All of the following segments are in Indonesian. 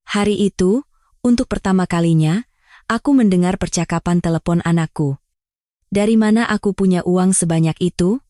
Hari itu, untuk pertama kalinya, aku mendengar percakapan telepon anakku. Dari mana aku punya uang sebanyak itu?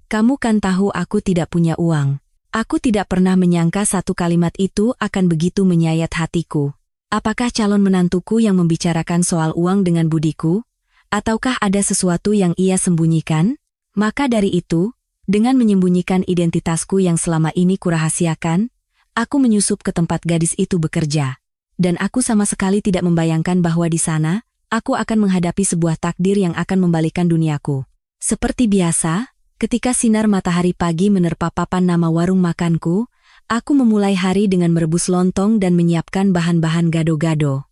Kamu kan tahu aku tidak punya uang. Aku tidak pernah menyangka satu kalimat itu akan begitu menyayat hatiku. Apakah calon menantuku yang membicarakan soal uang dengan budiku? Ataukah ada sesuatu yang ia sembunyikan? Maka dari itu, dengan menyembunyikan identitasku yang selama ini kurahasiakan, aku menyusup ke tempat gadis itu bekerja. Dan aku sama sekali tidak membayangkan bahwa di sana, aku akan menghadapi sebuah takdir yang akan membalikan duniaku. Seperti biasa, ketika sinar matahari pagi menerpa papan nama warung makanku, aku memulai hari dengan merebus lontong dan menyiapkan bahan-bahan gado-gado.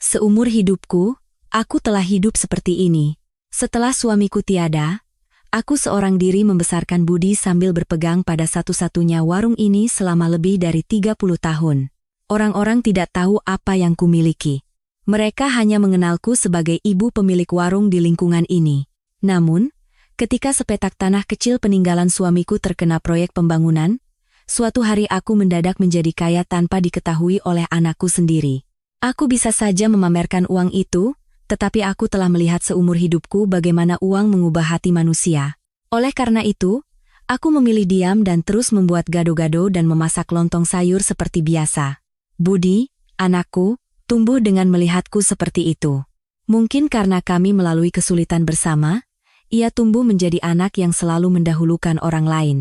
Seumur hidupku, aku telah hidup seperti ini. Setelah suamiku tiada, aku seorang diri membesarkan Budi sambil berpegang pada satu-satunya warung ini selama lebih dari 30 tahun. Orang-orang tidak tahu apa yang kumiliki. Mereka hanya mengenalku sebagai ibu pemilik warung di lingkungan ini. Namun, ketika sepetak tanah kecil peninggalan suamiku terkena proyek pembangunan, suatu hari aku mendadak menjadi kaya tanpa diketahui oleh anakku sendiri. Aku bisa saja memamerkan uang itu, tetapi aku telah melihat seumur hidupku bagaimana uang mengubah hati manusia. Oleh karena itu, aku memilih diam dan terus membuat gado-gado dan memasak lontong sayur seperti biasa. Budi, anakku, tumbuh dengan melihatku seperti itu. Mungkin karena kami melalui kesulitan bersama, ia tumbuh menjadi anak yang selalu mendahulukan orang lain.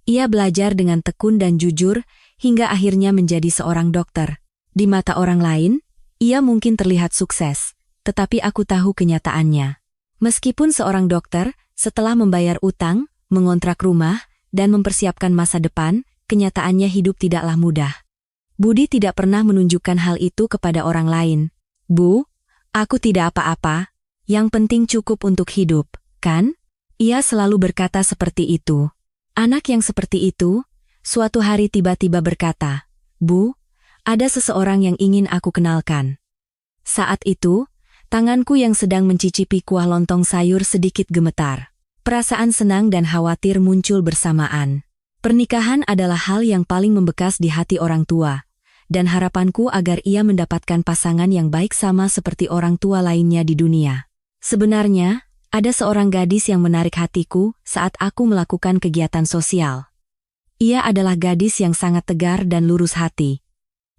Ia belajar dengan tekun dan jujur, hingga akhirnya menjadi seorang dokter. Di mata orang lain, ia mungkin terlihat sukses, tetapi aku tahu kenyataannya. Meskipun seorang dokter, setelah membayar utang, mengontrak rumah, dan mempersiapkan masa depan, kenyataannya hidup tidaklah mudah. Budi tidak pernah menunjukkan hal itu kepada orang lain. Bu, aku tidak apa-apa, yang penting cukup untuk hidup. Kan? Ia selalu berkata seperti itu. Anak yang seperti itu, suatu hari tiba-tiba berkata, Bu, ada seseorang yang ingin aku kenalkan. Saat itu, tanganku yang sedang mencicipi kuah lontong sayur sedikit gemetar. Perasaan senang dan khawatir muncul bersamaan. Pernikahan adalah hal yang paling membekas di hati orang tua, dan harapanku agar ia mendapatkan pasangan yang baik sama seperti orang tua lainnya di dunia. Sebenarnya, ada seorang gadis yang menarik hatiku saat aku melakukan kegiatan sosial. Ia adalah gadis yang sangat tegar dan lurus hati.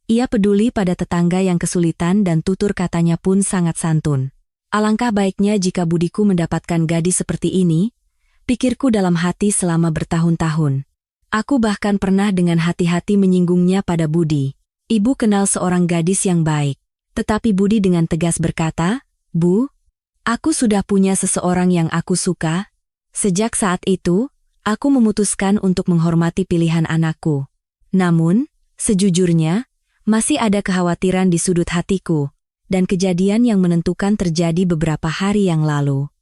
Ia peduli pada tetangga yang kesulitan dan tutur katanya pun sangat santun. Alangkah baiknya jika budiku mendapatkan gadis seperti ini, pikirku dalam hati selama bertahun-tahun. Aku bahkan pernah dengan hati-hati menyinggungnya pada Budi. Ibu kenal seorang gadis yang baik. Tetapi Budi dengan tegas berkata, Bu, aku sudah punya seseorang yang aku suka. Sejak saat itu, aku memutuskan untuk menghormati pilihan anakku. Namun, sejujurnya, masih ada kekhawatiran di sudut hatiku, dan kejadian yang menentukan terjadi beberapa hari yang lalu.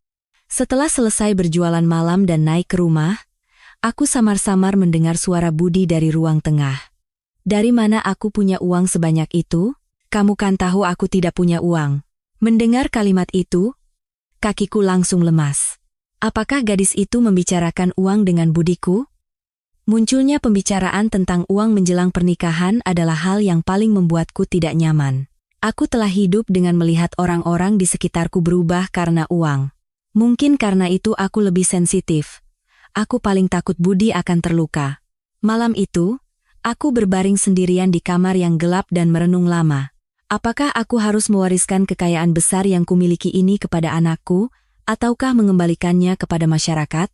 Setelah selesai berjualan malam dan naik ke rumah, aku samar-samar mendengar suara Budi dari ruang tengah. Dari mana aku punya uang sebanyak itu? Kamu kan tahu aku tidak punya uang. Mendengar kalimat itu, kakiku langsung lemas. Apakah gadis itu membicarakan uang dengan budiku? Munculnya pembicaraan tentang uang menjelang pernikahan adalah hal yang paling membuatku tidak nyaman. Aku telah hidup dengan melihat orang-orang di sekitarku berubah karena uang. Mungkin karena itu aku lebih sensitif. Aku paling takut Budi akan terluka. Malam itu, aku berbaring sendirian di kamar yang gelap dan merenung lama. Apakah aku harus mewariskan kekayaan besar yang kumiliki ini kepada anakku, ataukah mengembalikannya kepada masyarakat?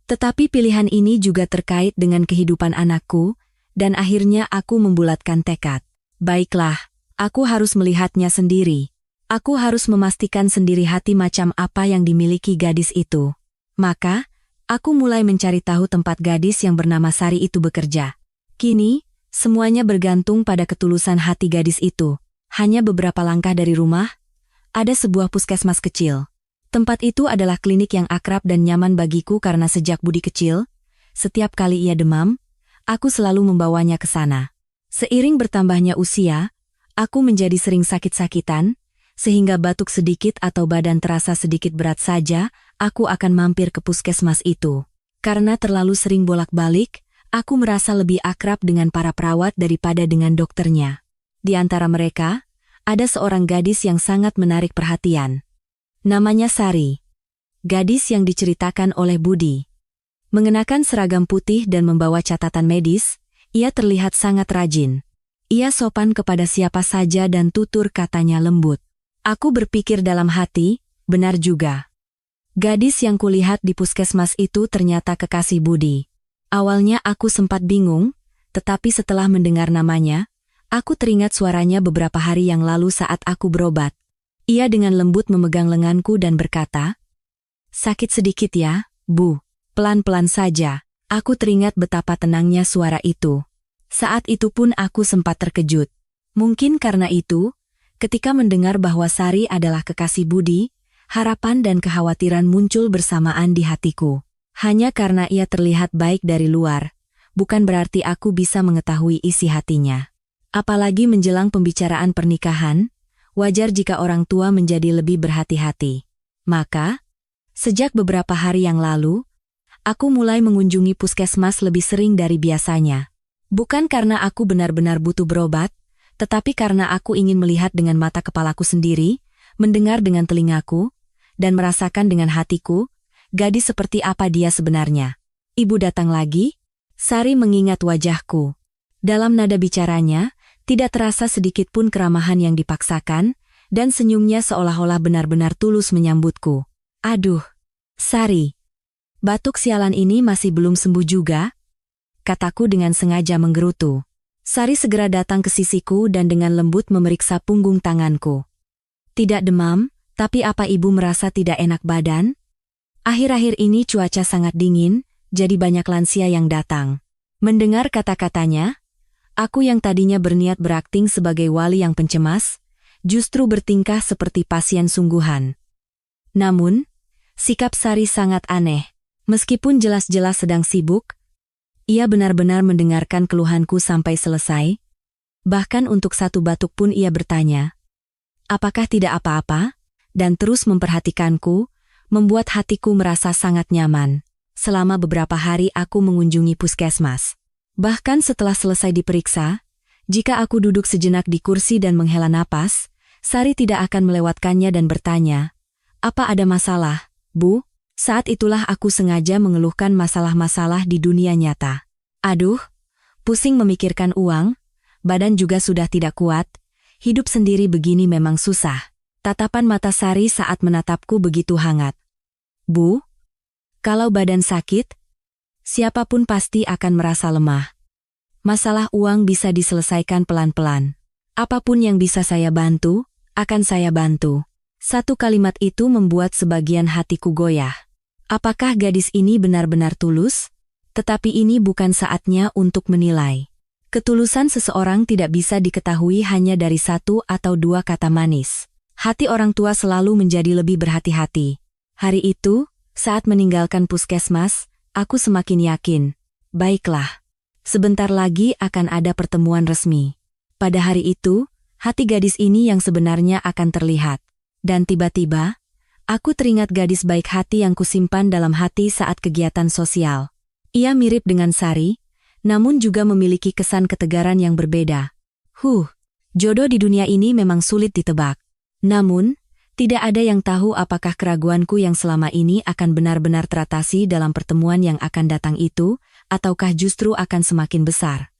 Tetapi pilihan ini juga terkait dengan kehidupan anakku, dan akhirnya aku membulatkan tekad. Baiklah, aku harus melihatnya sendiri. Aku harus memastikan sendiri hati macam apa yang dimiliki gadis itu. Maka, aku mulai mencari tahu tempat gadis yang bernama Sari itu bekerja. Kini, semuanya bergantung pada ketulusan hati gadis itu. Hanya beberapa langkah dari rumah, ada sebuah puskesmas kecil. Tempat itu adalah klinik yang akrab dan nyaman bagiku karena sejak Budi kecil, setiap kali ia demam, aku selalu membawanya ke sana. Seiring bertambahnya usia, aku menjadi sering sakit-sakitan, sehingga batuk sedikit atau badan terasa sedikit berat saja, aku akan mampir ke puskesmas itu. Karena terlalu sering bolak-balik, aku merasa lebih akrab dengan para perawat daripada dengan dokternya. Di antara mereka, ada seorang gadis yang sangat menarik perhatian. Namanya Sari. Gadis yang diceritakan oleh Budi. Mengenakan seragam putih dan membawa catatan medis, ia terlihat sangat rajin. Ia sopan kepada siapa saja dan tutur katanya lembut. Aku berpikir dalam hati, benar juga. Gadis yang kulihat di puskesmas itu ternyata kekasih Budi. Awalnya aku sempat bingung, tetapi setelah mendengar namanya, aku teringat suaranya beberapa hari yang lalu saat aku berobat. Ia dengan lembut memegang lenganku dan berkata, "Sakit sedikit ya, Bu. Pelan-pelan saja." Aku teringat betapa tenangnya suara itu. Saat itu pun aku sempat terkejut. Mungkin karena itu, ketika mendengar bahwa Sari adalah kekasih Budi, harapan dan kekhawatiran muncul bersamaan di hatiku. Hanya karena ia terlihat baik dari luar, bukan berarti aku bisa mengetahui isi hatinya. Apalagi menjelang pembicaraan pernikahan, wajar jika orang tua menjadi lebih berhati-hati. Maka, sejak beberapa hari yang lalu, aku mulai mengunjungi puskesmas lebih sering dari biasanya. Bukan karena aku benar-benar butuh berobat, tetapi karena aku ingin melihat dengan mata kepalaku sendiri, mendengar dengan telingaku, dan merasakan dengan hatiku, gadis seperti apa dia sebenarnya. Ibu datang lagi? Sari mengingat wajahku. Dalam nada bicaranya, tidak terasa sedikit pun keramahan yang dipaksakan, dan senyumnya seolah-olah benar-benar tulus menyambutku. Aduh, Sari. Batuk sialan ini masih belum sembuh juga? Kataku dengan sengaja menggerutu. Sari segera datang ke sisiku dan dengan lembut memeriksa punggung tanganku. Tidak demam, tapi apa ibu merasa tidak enak badan? Akhir-akhir ini cuaca sangat dingin, jadi banyak lansia yang datang. Mendengar kata-katanya, aku yang tadinya berniat berakting sebagai wali yang pencemas, justru bertingkah seperti pasien sungguhan. Namun, sikap Sari sangat aneh. Meskipun jelas-jelas sedang sibuk, ia benar-benar mendengarkan keluhanku sampai selesai. Bahkan untuk satu batuk pun ia bertanya, "Apakah tidak apa-apa?" Dan terus memperhatikanku, membuat hatiku merasa sangat nyaman. Selama beberapa hari aku mengunjungi puskesmas. Bahkan setelah selesai diperiksa, jika aku duduk sejenak di kursi dan menghela napas, Sari tidak akan melewatkannya dan bertanya, "Apa ada masalah, Bu?" Saat itulah aku sengaja mengeluhkan masalah-masalah di dunia nyata. Aduh, pusing memikirkan uang, badan juga sudah tidak kuat, hidup sendiri begini memang susah. Tatapan mata Sari saat menatapku begitu hangat. "Bu, kalau badan sakit, siapapun pasti akan merasa lemah. Masalah uang bisa diselesaikan pelan-pelan. Apapun yang bisa saya bantu, akan saya bantu." Satu kalimat itu membuat sebagian hatiku goyah. Apakah gadis ini benar-benar tulus? Tetapi ini bukan saatnya untuk menilai. Ketulusan seseorang tidak bisa diketahui hanya dari satu atau dua kata manis. Hati orang tua selalu menjadi lebih berhati-hati. Hari itu, saat meninggalkan puskesmas, aku semakin yakin. Baiklah. Sebentar lagi akan ada pertemuan resmi. Pada hari itu, hati gadis ini yang sebenarnya akan terlihat. Dan tiba-tiba, aku teringat gadis baik hati yang kusimpan dalam hati saat kegiatan sosial. Ia mirip dengan Sari, namun juga memiliki kesan ketegaran yang berbeda. Jodoh di dunia ini memang sulit ditebak. Namun, tidak ada yang tahu apakah keraguanku yang selama ini akan benar-benar teratasi dalam pertemuan yang akan datang itu, ataukah justru akan semakin besar.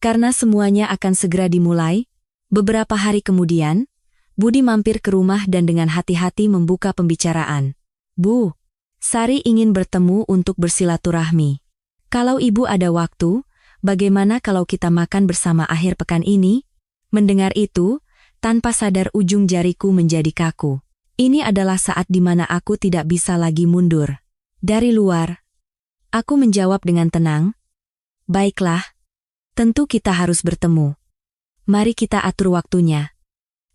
Karena semuanya akan segera dimulai, beberapa hari kemudian, Budi mampir ke rumah dan dengan hati-hati membuka pembicaraan. "Bu, Sari ingin bertemu untuk bersilaturahmi. Kalau ibu ada waktu, bagaimana kalau kita makan bersama akhir pekan ini?" Mendengar itu, tanpa sadar ujung jariku menjadi kaku. Ini adalah saat di mana aku tidak bisa lagi mundur. Dari luar, aku menjawab dengan tenang, "Baiklah, tentu kita harus bertemu. Mari kita atur waktunya."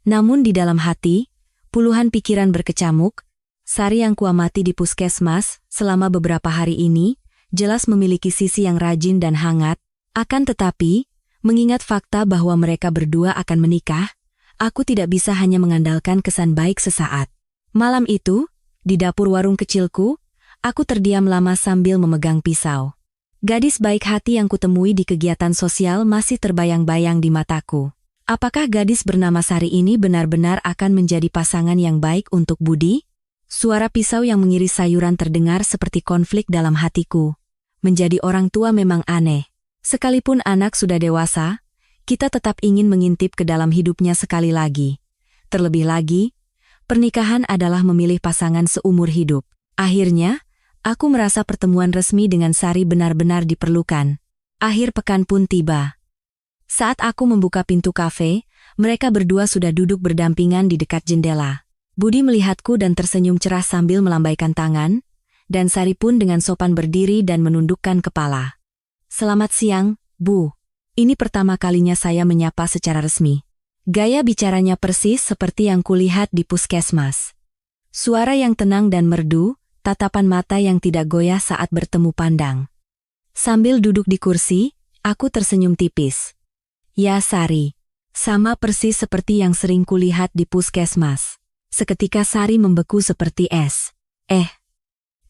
Namun di dalam hati, puluhan pikiran berkecamuk. Sari yang kuamati di puskesmas selama beberapa hari ini, jelas memiliki sisi yang rajin dan hangat. Akan tetapi, mengingat fakta bahwa mereka berdua akan menikah, aku tidak bisa hanya mengandalkan kesan baik sesaat. Malam itu, di dapur warung kecilku, aku terdiam lama sambil memegang pisau. Gadis baik hati yang kutemui di kegiatan sosial masih terbayang-bayang di mataku. Apakah gadis bernama Sari ini benar-benar akan menjadi pasangan yang baik untuk Budi? Suara pisau yang mengiris sayuran terdengar seperti konflik dalam hatiku. Menjadi orang tua memang aneh. Sekalipun anak sudah dewasa, kita tetap ingin mengintip ke dalam hidupnya sekali lagi. Terlebih lagi, pernikahan adalah memilih pasangan seumur hidup. Akhirnya, aku merasa pertemuan resmi dengan Sari benar-benar diperlukan. Akhir pekan pun tiba. Saat aku membuka pintu kafe, mereka berdua sudah duduk berdampingan di dekat jendela. Budi melihatku dan tersenyum cerah sambil melambaikan tangan, dan Sari pun dengan sopan berdiri dan menundukkan kepala. "Selamat siang, Bu. Ini pertama kalinya saya menyapa secara resmi." Gaya bicaranya persis seperti yang kulihat di puskesmas. Suara yang tenang dan merdu, tatapan mata yang tidak goyah saat bertemu pandang. Sambil duduk di kursi, aku tersenyum tipis. "Ya Sari, sama persis seperti yang sering kulihat di puskesmas." Seketika Sari membeku seperti es.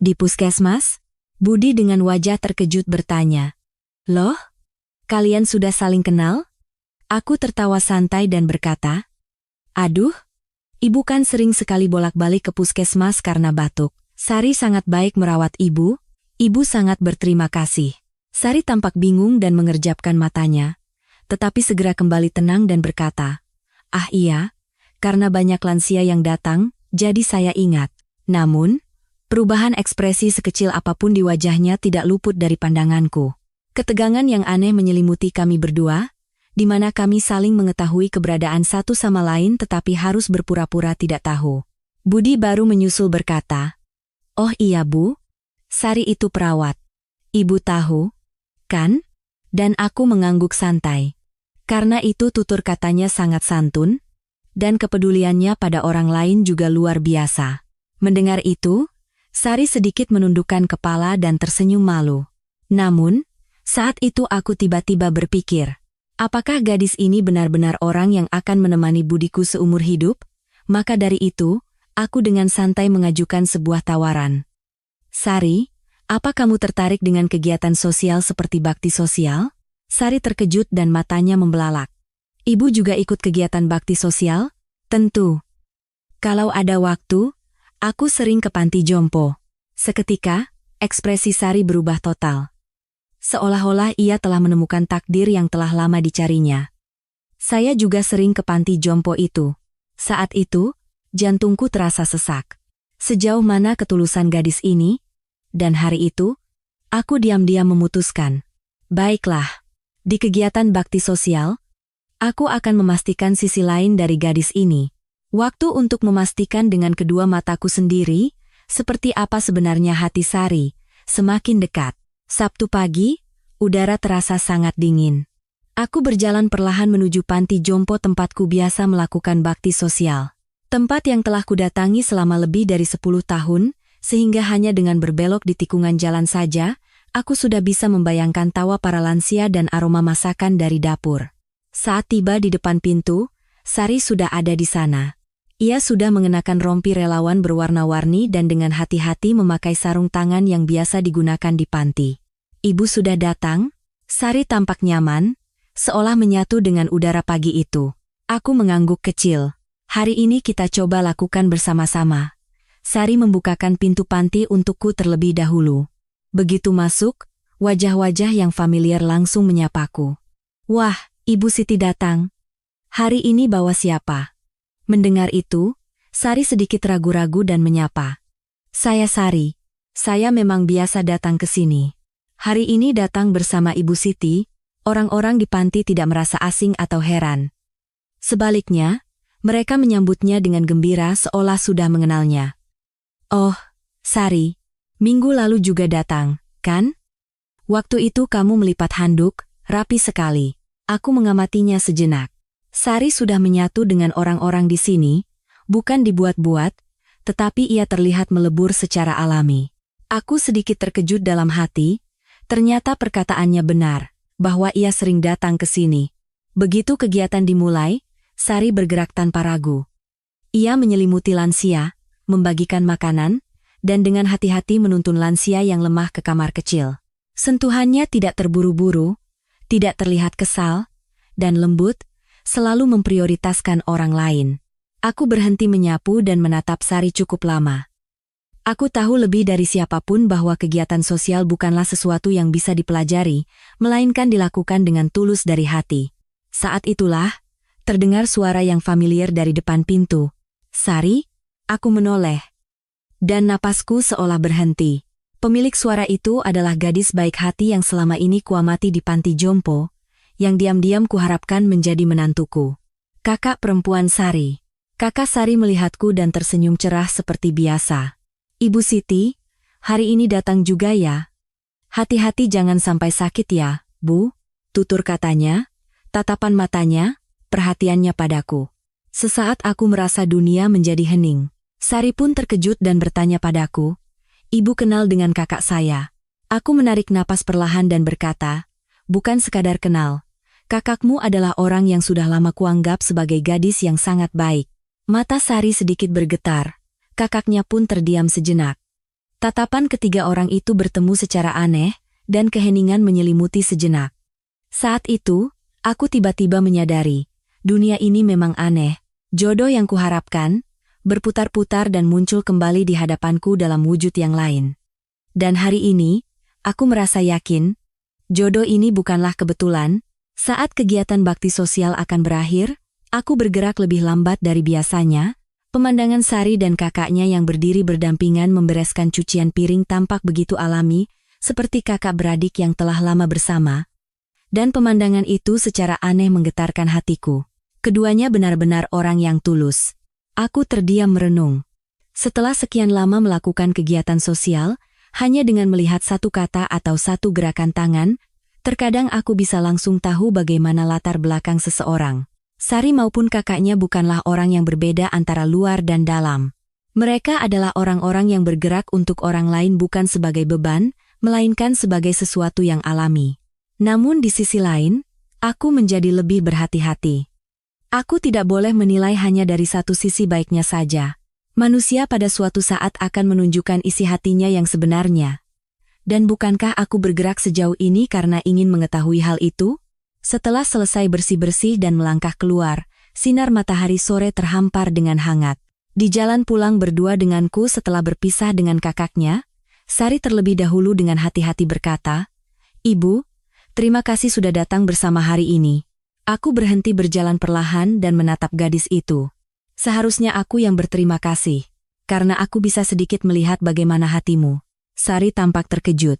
Di puskesmas?" Budi dengan wajah terkejut bertanya. "Loh, kalian sudah saling kenal?" Aku tertawa santai dan berkata, "Aduh, ibu kan sering sekali bolak-balik ke puskesmas karena batuk. Sari sangat baik merawat ibu sangat berterima kasih." Sari tampak bingung dan mengerjapkan matanya, tetapi segera kembali tenang dan berkata, "Ah iya, karena banyak lansia yang datang, jadi saya ingat." Namun, perubahan ekspresi sekecil apapun di wajahnya tidak luput dari pandanganku. Ketegangan yang aneh menyelimuti kami berdua, di mana kami saling mengetahui keberadaan satu sama lain tetapi harus berpura-pura tidak tahu. Budi baru menyusul berkata, "Oh iya Bu, Sari itu perawat. Ibu tahu, kan?" Dan aku mengangguk santai. Karena itu tutur katanya sangat santun, dan kepeduliannya pada orang lain juga luar biasa. Mendengar itu, Sari sedikit menundukkan kepala dan tersenyum malu. Namun, saat itu aku tiba-tiba berpikir, apakah gadis ini benar-benar orang yang akan menemani Budiku seumur hidup? Maka dari itu, aku dengan santai mengajukan sebuah tawaran. "Sari, apa kamu tertarik dengan kegiatan sosial seperti bakti sosial?" Sari terkejut dan matanya membelalak. "Ibu juga ikut kegiatan bakti sosial?" "Tentu. Kalau ada waktu, aku sering ke panti jompo." Seketika, ekspresi Sari berubah total. Seolah-olah ia telah menemukan takdir yang telah lama dicarinya. "Saya juga sering ke panti jompo itu." Saat itu, jantungku terasa sesak. Sejauh mana ketulusan gadis ini? Dan hari itu, aku diam-diam memutuskan. Baiklah, di kegiatan bakti sosial, aku akan memastikan sisi lain dari gadis ini. Waktu untuk memastikan dengan kedua mataku sendiri, seperti apa sebenarnya hati Sari, semakin dekat. Sabtu pagi, udara terasa sangat dingin. Aku berjalan perlahan menuju panti jompo tempatku biasa melakukan bakti sosial. Tempat yang telah kudatangi selama lebih dari 10 tahun, sehingga hanya dengan berbelok di tikungan jalan saja, aku sudah bisa membayangkan tawa para lansia dan aroma masakan dari dapur. Saat tiba di depan pintu, Sari sudah ada di sana. Ia sudah mengenakan rompi relawan berwarna-warni dan dengan hati-hati memakai sarung tangan yang biasa digunakan di panti. "Ibu sudah datang?" Sari tampak nyaman, seolah menyatu dengan udara pagi itu. Aku mengangguk kecil. "Hari ini kita coba lakukan bersama-sama." Sari membukakan pintu panti untukku terlebih dahulu. Begitu masuk, wajah-wajah yang familiar langsung menyapaku. "Wah, Ibu Siti datang. Hari ini bawa siapa?" Mendengar itu, Sari sedikit ragu-ragu dan menyapa. "Saya Sari. Saya memang biasa datang ke sini. Hari ini datang bersama Ibu Siti." Orang-orang di panti tidak merasa asing atau heran. Sebaliknya, mereka menyambutnya dengan gembira seolah sudah mengenalnya. "Oh, Sari, minggu lalu juga datang, kan? Waktu itu kamu melipat handuk, rapi sekali." Aku mengamatinya sejenak. Sari sudah menyatu dengan orang-orang di sini, bukan dibuat-buat, tetapi ia terlihat melebur secara alami. Aku sedikit terkejut dalam hati, ternyata perkataannya benar, bahwa ia sering datang ke sini. Begitu kegiatan dimulai, Sari bergerak tanpa ragu. Ia menyelimuti lansia, membagikan makanan, dan dengan hati-hati menuntun lansia yang lemah ke kamar kecil. Sentuhannya tidak terburu-buru, tidak terlihat kesal, dan lembut, selalu memprioritaskan orang lain. Aku berhenti menyapu dan menatap Sari cukup lama. Aku tahu lebih dari siapapun bahwa kegiatan sosial bukanlah sesuatu yang bisa dipelajari, melainkan dilakukan dengan tulus dari hati. Saat itulah, terdengar suara yang familiar dari depan pintu. "Sari?" Aku menoleh. Dan napasku seolah berhenti. Pemilik suara itu adalah gadis baik hati yang selama ini kuamati di panti jompo, yang diam-diam kuharapkan menjadi menantuku. Kakak perempuan Sari. Kakak Sari melihatku dan tersenyum cerah seperti biasa. "Ibu Siti, hari ini datang juga ya? Hati-hati jangan sampai sakit ya, Bu," tutur katanya, tatapan matanya, perhatiannya padaku. Sesaat aku merasa dunia menjadi hening. Sari pun terkejut dan bertanya padaku, "Ibu kenal dengan kakak saya?" Aku menarik napas perlahan dan berkata, "Bukan sekadar kenal. Kakakmu adalah orang yang sudah lama kuanggap sebagai gadis yang sangat baik." Mata Sari sedikit bergetar. Kakaknya pun terdiam sejenak. Tatapan ketiga orang itu bertemu secara aneh, dan keheningan menyelimuti sejenak. Saat itu, aku tiba-tiba menyadari, dunia ini memang aneh. Jodoh yang kuharapkan, berputar-putar dan muncul kembali di hadapanku dalam wujud yang lain. Dan hari ini, aku merasa yakin, jodoh ini bukanlah kebetulan. Saat kegiatan bakti sosial akan berakhir, aku bergerak lebih lambat dari biasanya. Pemandangan Sari dan kakaknya yang berdiri berdampingan membereskan cucian piring tampak begitu alami, seperti kakak beradik yang telah lama bersama. Dan pemandangan itu secara aneh menggetarkan hatiku. Keduanya benar-benar orang yang tulus. Aku terdiam merenung. Setelah sekian lama melakukan kegiatan sosial, hanya dengan melihat satu kata atau satu gerakan tangan, terkadang aku bisa langsung tahu bagaimana latar belakang seseorang. Sari maupun kakaknya bukanlah orang yang berbeda antara luar dan dalam. Mereka adalah orang-orang yang bergerak untuk orang lain bukan sebagai beban, melainkan sebagai sesuatu yang alami. Namun di sisi lain, aku menjadi lebih berhati-hati. Aku tidak boleh menilai hanya dari satu sisi baiknya saja. Manusia pada suatu saat akan menunjukkan isi hatinya yang sebenarnya. Dan bukankah aku bergerak sejauh ini karena ingin mengetahui hal itu? Setelah selesai bersih-bersih dan melangkah keluar, sinar matahari sore terhampar dengan hangat. Di jalan pulang berdua denganku setelah berpisah dengan kakaknya, Sari terlebih dahulu dengan hati-hati berkata, "Ibu, terima kasih sudah datang bersama hari ini." Aku berhenti berjalan perlahan dan menatap gadis itu. Seharusnya aku yang berterima kasih, karena aku bisa sedikit melihat bagaimana hatimu. Sari tampak terkejut.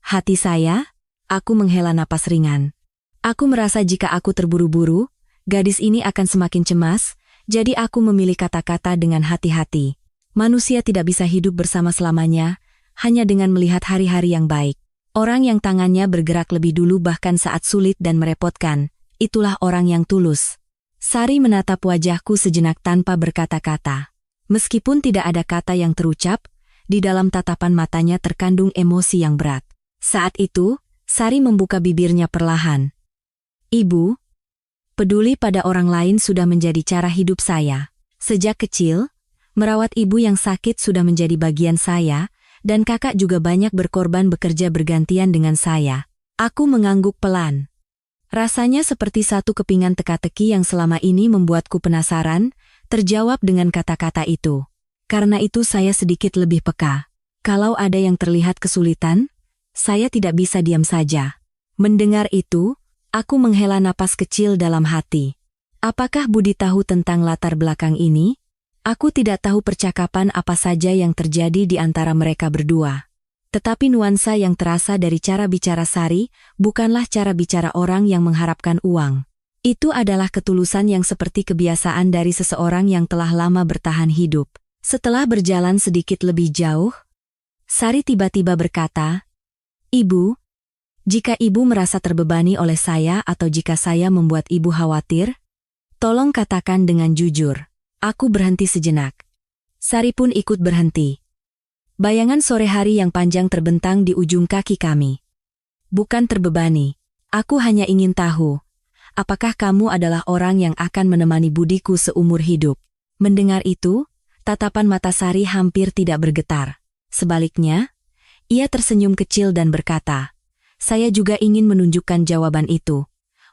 "Hati saya?" Aku menghela napas ringan. Aku merasa jika aku terburu-buru, gadis ini akan semakin cemas, jadi aku memilih kata-kata dengan hati-hati. Manusia tidak bisa hidup bersama selamanya, hanya dengan melihat hari-hari yang baik. Orang yang tangannya bergerak lebih dulu bahkan saat sulit dan merepotkan, itulah orang yang tulus. Sari menatap wajahku sejenak tanpa berkata-kata. Meskipun tidak ada kata yang terucap, di dalam tatapan matanya terkandung emosi yang berat. Saat itu, Sari membuka bibirnya perlahan. "Ibu, peduli pada orang lain sudah menjadi cara hidup saya. Sejak kecil, merawat ibu yang sakit sudah menjadi bagian saya, dan kakak juga banyak berkorban bekerja bergantian dengan saya." Aku mengangguk pelan. Rasanya seperti satu kepingan teka-teki yang selama ini membuatku penasaran, terjawab dengan kata-kata itu. Karena itu saya sedikit lebih peka. Kalau ada yang terlihat kesulitan, saya tidak bisa diam saja. Mendengar itu, aku menghela napas kecil dalam hati. Apakah Budi tahu tentang latar belakang ini? Aku tidak tahu percakapan apa saja yang terjadi di antara mereka berdua. Tetapi nuansa yang terasa dari cara bicara Sari bukanlah cara bicara orang yang mengharapkan uang. Itu adalah ketulusan yang seperti kebiasaan dari seseorang yang telah lama bertahan hidup. Setelah berjalan sedikit lebih jauh, Sari tiba-tiba berkata, "Ibu, jika ibu merasa terbebani oleh saya atau jika saya membuat ibu khawatir, tolong katakan dengan jujur." Aku berhenti sejenak. Sari pun ikut berhenti. Bayangan sore hari yang panjang terbentang di ujung kaki kami. "Bukan terbebani. Aku hanya ingin tahu, apakah kamu adalah orang yang akan menemani budiku seumur hidup?" Mendengar itu, tatapan mata Sari hampir tidak bergetar. Sebaliknya, ia tersenyum kecil dan berkata, "Saya juga ingin menunjukkan jawaban itu.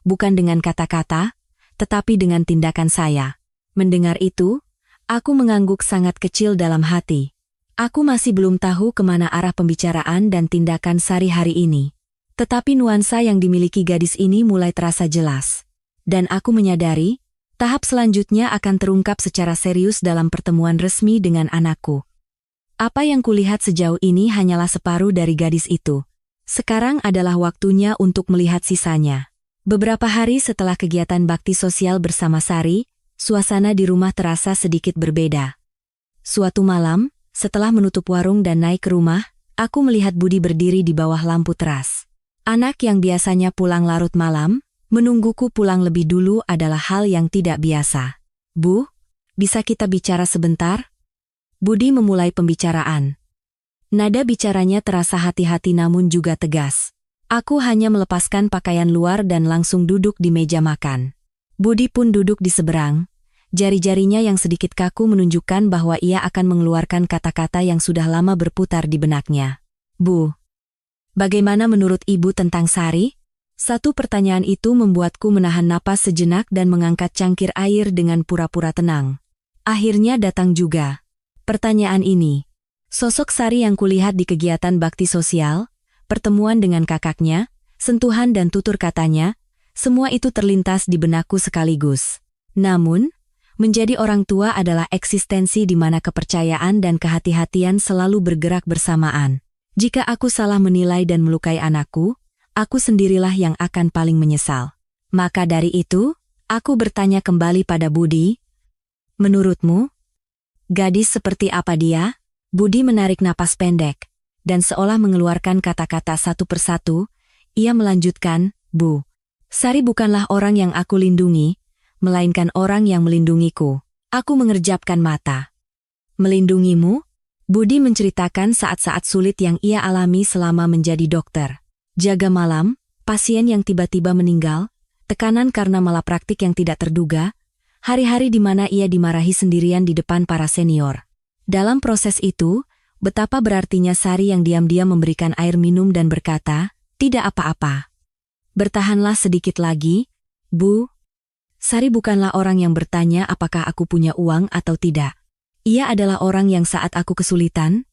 Bukan dengan kata-kata, tetapi dengan tindakan saya. Mendengar itu, aku mengangguk sangat kecil dalam hati. Aku masih belum tahu kemana arah pembicaraan dan tindakan Sari hari ini. Tetapi nuansa yang dimiliki gadis ini mulai terasa jelas. Dan aku menyadari, tahap selanjutnya akan terungkap secara serius dalam pertemuan resmi dengan anakku. Apa yang kulihat sejauh ini hanyalah separuh dari gadis itu. Sekarang adalah waktunya untuk melihat sisanya. Beberapa hari setelah kegiatan bakti sosial bersama Sari, suasana di rumah terasa sedikit berbeda. Suatu malam, setelah menutup warung dan naik ke rumah, aku melihat Budi berdiri di bawah lampu teras. Anak yang biasanya pulang larut malam, menungguku pulang lebih dulu adalah hal yang tidak biasa. Bu, bisa kita bicara sebentar? Budi memulai pembicaraan. Nada bicaranya terasa hati-hati namun juga tegas. Aku hanya melepaskan pakaian luar dan langsung duduk di meja makan. Budi pun duduk di seberang. Jari-jarinya yang sedikit kaku menunjukkan bahwa ia akan mengeluarkan kata-kata yang sudah lama berputar di benaknya. Bu, bagaimana menurut Ibu tentang Sari? Satu pertanyaan itu membuatku menahan napas sejenak dan mengangkat cangkir air dengan pura-pura tenang. Akhirnya datang juga pertanyaan ini. Sosok Sari yang kulihat di kegiatan bakti sosial, pertemuan dengan kakaknya, sentuhan dan tutur katanya, semua itu terlintas di benakku sekaligus. Namun, menjadi orang tua adalah eksistensi di mana kepercayaan dan kehati-hatian selalu bergerak bersamaan. Jika aku salah menilai dan melukai anakku, aku sendirilah yang akan paling menyesal. Maka dari itu, aku bertanya kembali pada Budi. Menurutmu, gadis seperti apa dia? Budi menarik napas pendek, dan seolah mengeluarkan kata-kata satu persatu, ia melanjutkan, Bu, Sari bukanlah orang yang aku lindungi, melainkan orang yang melindungiku. Aku mengerjapkan mata. Melindungimu? Budi menceritakan saat-saat sulit yang ia alami selama menjadi dokter. Jaga malam, pasien yang tiba-tiba meninggal, tekanan karena malapraktik yang tidak terduga, hari-hari di mana ia dimarahi sendirian di depan para senior. Dalam proses itu, betapa berartinya Sari yang diam-diam memberikan air minum dan berkata, tidak apa-apa. Bertahanlah sedikit lagi, Bu. Sari bukanlah orang yang bertanya apakah aku punya uang atau tidak. Ia adalah orang yang saat aku kesulitan,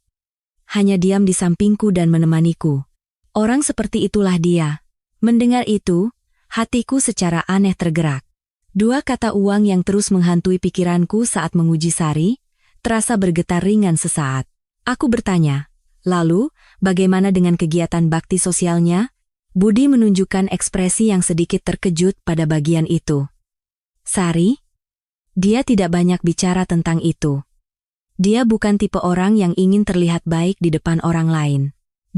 hanya diam di sampingku dan menemaniku. Orang seperti itulah dia. Mendengar itu, hatiku secara aneh tergerak. Dua kata uang yang terus menghantui pikiranku saat menguji Sari, terasa bergetar ringan sesaat. Aku bertanya, lalu, bagaimana dengan kegiatan bakti sosialnya? Budi menunjukkan ekspresi yang sedikit terkejut pada bagian itu. Sari? Dia tidak banyak bicara tentang itu. Dia bukan tipe orang yang ingin terlihat baik di depan orang lain.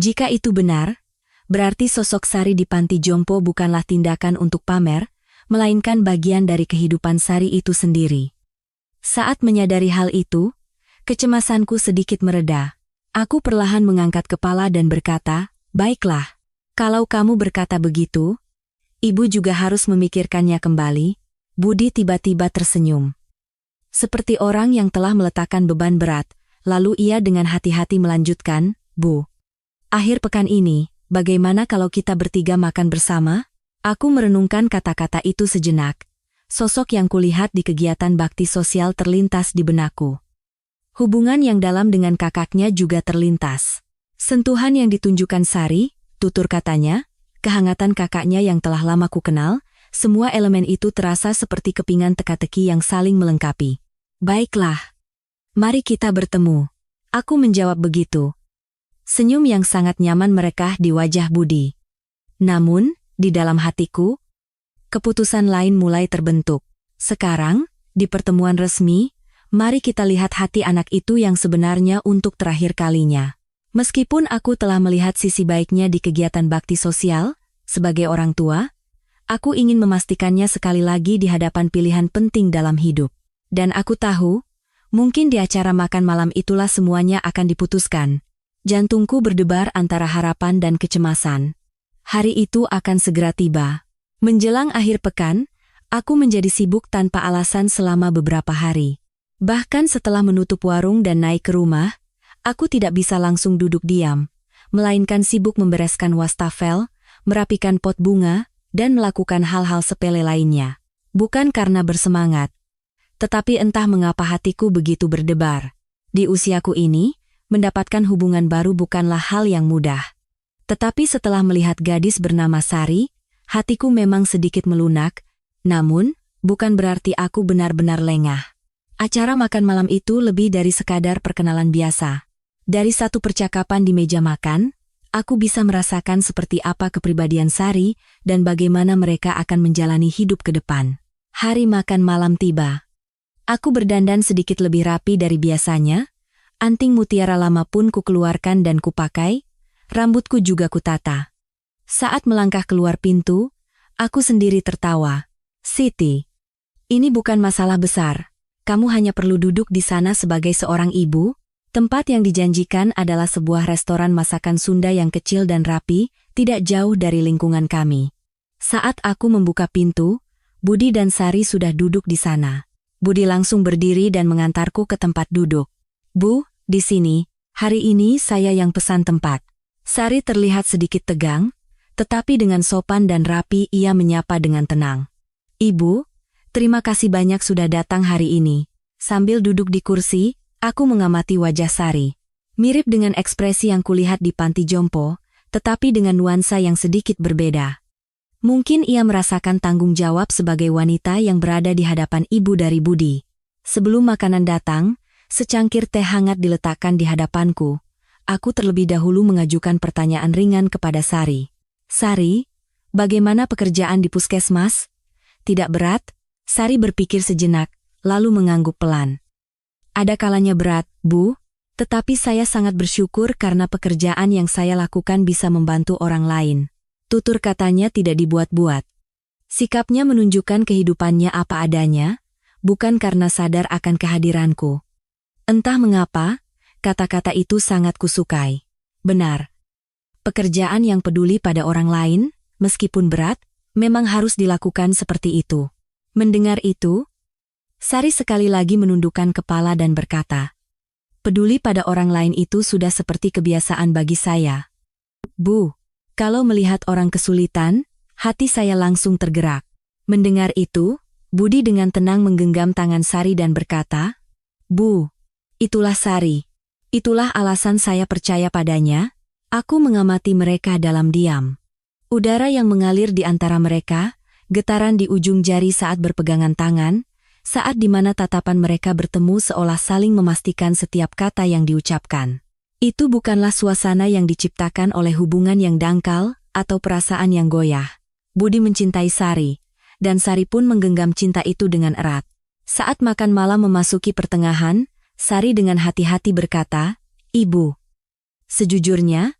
Jika itu benar, berarti sosok Sari di panti jompo bukanlah tindakan untuk pamer, melainkan bagian dari kehidupan Sari itu sendiri. Saat menyadari hal itu, kecemasanku sedikit mereda. Aku perlahan mengangkat kepala dan berkata, baiklah, kalau kamu berkata begitu, Ibu juga harus memikirkannya kembali. Budi tiba-tiba tersenyum. Seperti orang yang telah meletakkan beban berat, lalu ia dengan hati-hati melanjutkan, Bu. Akhir pekan ini, bagaimana kalau kita bertiga makan bersama? Aku merenungkan kata-kata itu sejenak. Sosok yang kulihat di kegiatan bakti sosial terlintas di benakku. Hubungan yang dalam dengan kakaknya juga terlintas. Sentuhan yang ditunjukkan Sari, tutur katanya, kehangatan kakaknya yang telah lama ku kenal, semua elemen itu terasa seperti kepingan teka-teki yang saling melengkapi. Baiklah, mari kita bertemu. Aku menjawab begitu. Senyum yang sangat nyaman merekah di wajah Budi. Namun, di dalam hatiku, keputusan lain mulai terbentuk. Sekarang, di pertemuan resmi, mari kita lihat hati anak itu yang sebenarnya untuk terakhir kalinya. Meskipun aku telah melihat sisi baiknya di kegiatan bakti sosial, sebagai orang tua, aku ingin memastikannya sekali lagi di hadapan pilihan penting dalam hidup. Dan aku tahu, mungkin di acara makan malam itulah semuanya akan diputuskan. Jantungku berdebar antara harapan dan kecemasan. Hari itu akan segera tiba. Menjelang akhir pekan, aku menjadi sibuk tanpa alasan selama beberapa hari. Bahkan setelah menutup warung dan naik ke rumah, aku tidak bisa langsung duduk diam, melainkan sibuk membereskan wastafel, merapikan pot bunga, dan melakukan hal-hal sepele lainnya. Bukan karena bersemangat, tetapi entah mengapa hatiku begitu berdebar. Di usiaku ini, mendapatkan hubungan baru bukanlah hal yang mudah. Tetapi setelah melihat gadis bernama Sari, hatiku memang sedikit melunak, namun, bukan berarti aku benar-benar lengah. Acara makan malam itu lebih dari sekadar perkenalan biasa. Dari satu percakapan di meja makan, aku bisa merasakan seperti apa kepribadian Sari dan bagaimana mereka akan menjalani hidup ke depan. Hari makan malam tiba. Aku berdandan sedikit lebih rapi dari biasanya, anting mutiara lama pun kukeluarkan dan kupakai, rambutku juga kutata. Saat melangkah keluar pintu, aku sendiri tertawa. Siti, ini bukan masalah besar. Kamu hanya perlu duduk di sana sebagai seorang ibu. Tempat yang dijanjikan adalah sebuah restoran masakan Sunda yang kecil dan rapi, tidak jauh dari lingkungan kami. Saat aku membuka pintu, Budi dan Sari sudah duduk di sana. Budi langsung berdiri dan mengantarku ke tempat duduk. Bu, di sini, hari ini saya yang pesan tempat. Sari terlihat sedikit tegang, tetapi dengan sopan dan rapi ia menyapa dengan tenang. Ibu, terima kasih banyak sudah datang hari ini. Sambil duduk di kursi, aku mengamati wajah Sari. Mirip dengan ekspresi yang kulihat di panti jompo, tetapi dengan nuansa yang sedikit berbeda. Mungkin ia merasakan tanggung jawab sebagai wanita yang berada di hadapan ibu dari Budi. Sebelum makanan datang, secangkir teh hangat diletakkan di hadapanku. Aku terlebih dahulu mengajukan pertanyaan ringan kepada Sari. Sari, bagaimana pekerjaan di puskesmas? Tidak berat? Sari berpikir sejenak, lalu mengangguk pelan. Ada kalanya berat, Bu, tetapi saya sangat bersyukur karena pekerjaan yang saya lakukan bisa membantu orang lain. Tutur katanya tidak dibuat-buat. Sikapnya menunjukkan kehidupannya apa adanya, bukan karena sadar akan kehadiranku. Entah mengapa, kata-kata itu sangat kusukai. Benar. Pekerjaan yang peduli pada orang lain, meskipun berat, memang harus dilakukan seperti itu. Mendengar itu, Sari sekali lagi menundukkan kepala dan berkata, peduli pada orang lain itu sudah seperti kebiasaan bagi saya. Bu, kalau melihat orang kesulitan, hati saya langsung tergerak. Mendengar itu, Budi dengan tenang menggenggam tangan Sari dan berkata, Bu, itulah Sari. Itulah alasan saya percaya padanya. Aku mengamati mereka dalam diam. Udara yang mengalir di antara mereka, getaran di ujung jari saat berpegangan tangan, saat di mana tatapan mereka bertemu seolah saling memastikan setiap kata yang diucapkan. Itu bukanlah suasana yang diciptakan oleh hubungan yang dangkal atau perasaan yang goyah. Budi mencintai Sari, dan Sari pun menggenggam cinta itu dengan erat. Saat makan malam memasuki pertengahan, Sari dengan hati-hati berkata, Ibu. Sejujurnya,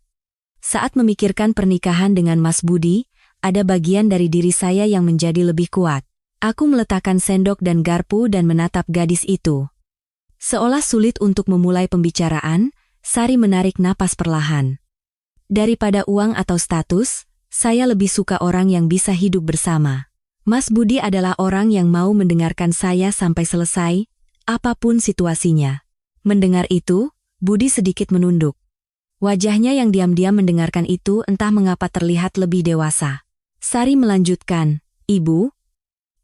saat memikirkan pernikahan dengan Mas Budi, ada bagian dari diri saya yang menjadi lebih kuat. Aku meletakkan sendok dan garpu dan menatap gadis itu. Seolah sulit untuk memulai pembicaraan, Sari menarik napas perlahan. Daripada uang atau status, saya lebih suka orang yang bisa hidup bersama. Mas Budi adalah orang yang mau mendengarkan saya sampai selesai, apapun situasinya. Mendengar itu, Budi sedikit menunduk. Wajahnya yang diam-diam mendengarkan itu entah mengapa terlihat lebih dewasa. Sari melanjutkan, Ibu,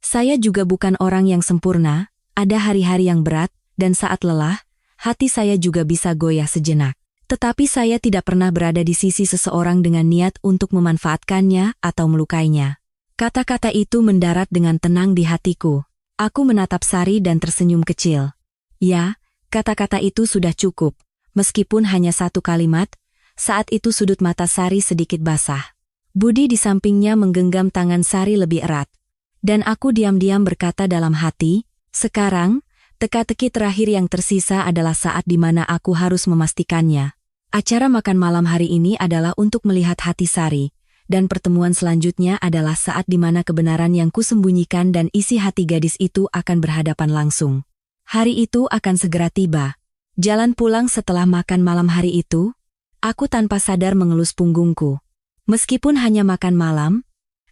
saya juga bukan orang yang sempurna, ada hari-hari yang berat, dan saat lelah, hati saya juga bisa goyah sejenak. Tetapi saya tidak pernah berada di sisi seseorang dengan niat untuk memanfaatkannya atau melukainya. Kata-kata itu mendarat dengan tenang di hatiku. Aku menatap Sari dan tersenyum kecil. Ya, kata-kata itu sudah cukup. Meskipun hanya satu kalimat, saat itu sudut mata Sari sedikit basah. Budi di sampingnya menggenggam tangan Sari lebih erat. Dan aku diam-diam berkata dalam hati, sekarang, teka-teki terakhir yang tersisa adalah saat di mana aku harus memastikannya. Acara makan malam hari ini adalah untuk melihat hati Sari, dan pertemuan selanjutnya adalah saat di mana kebenaran yang kusembunyikan dan isi hati gadis itu akan berhadapan langsung. Hari itu akan segera tiba. Jalan pulang setelah makan malam hari itu, aku tanpa sadar mengelus punggungku. Meskipun hanya makan malam,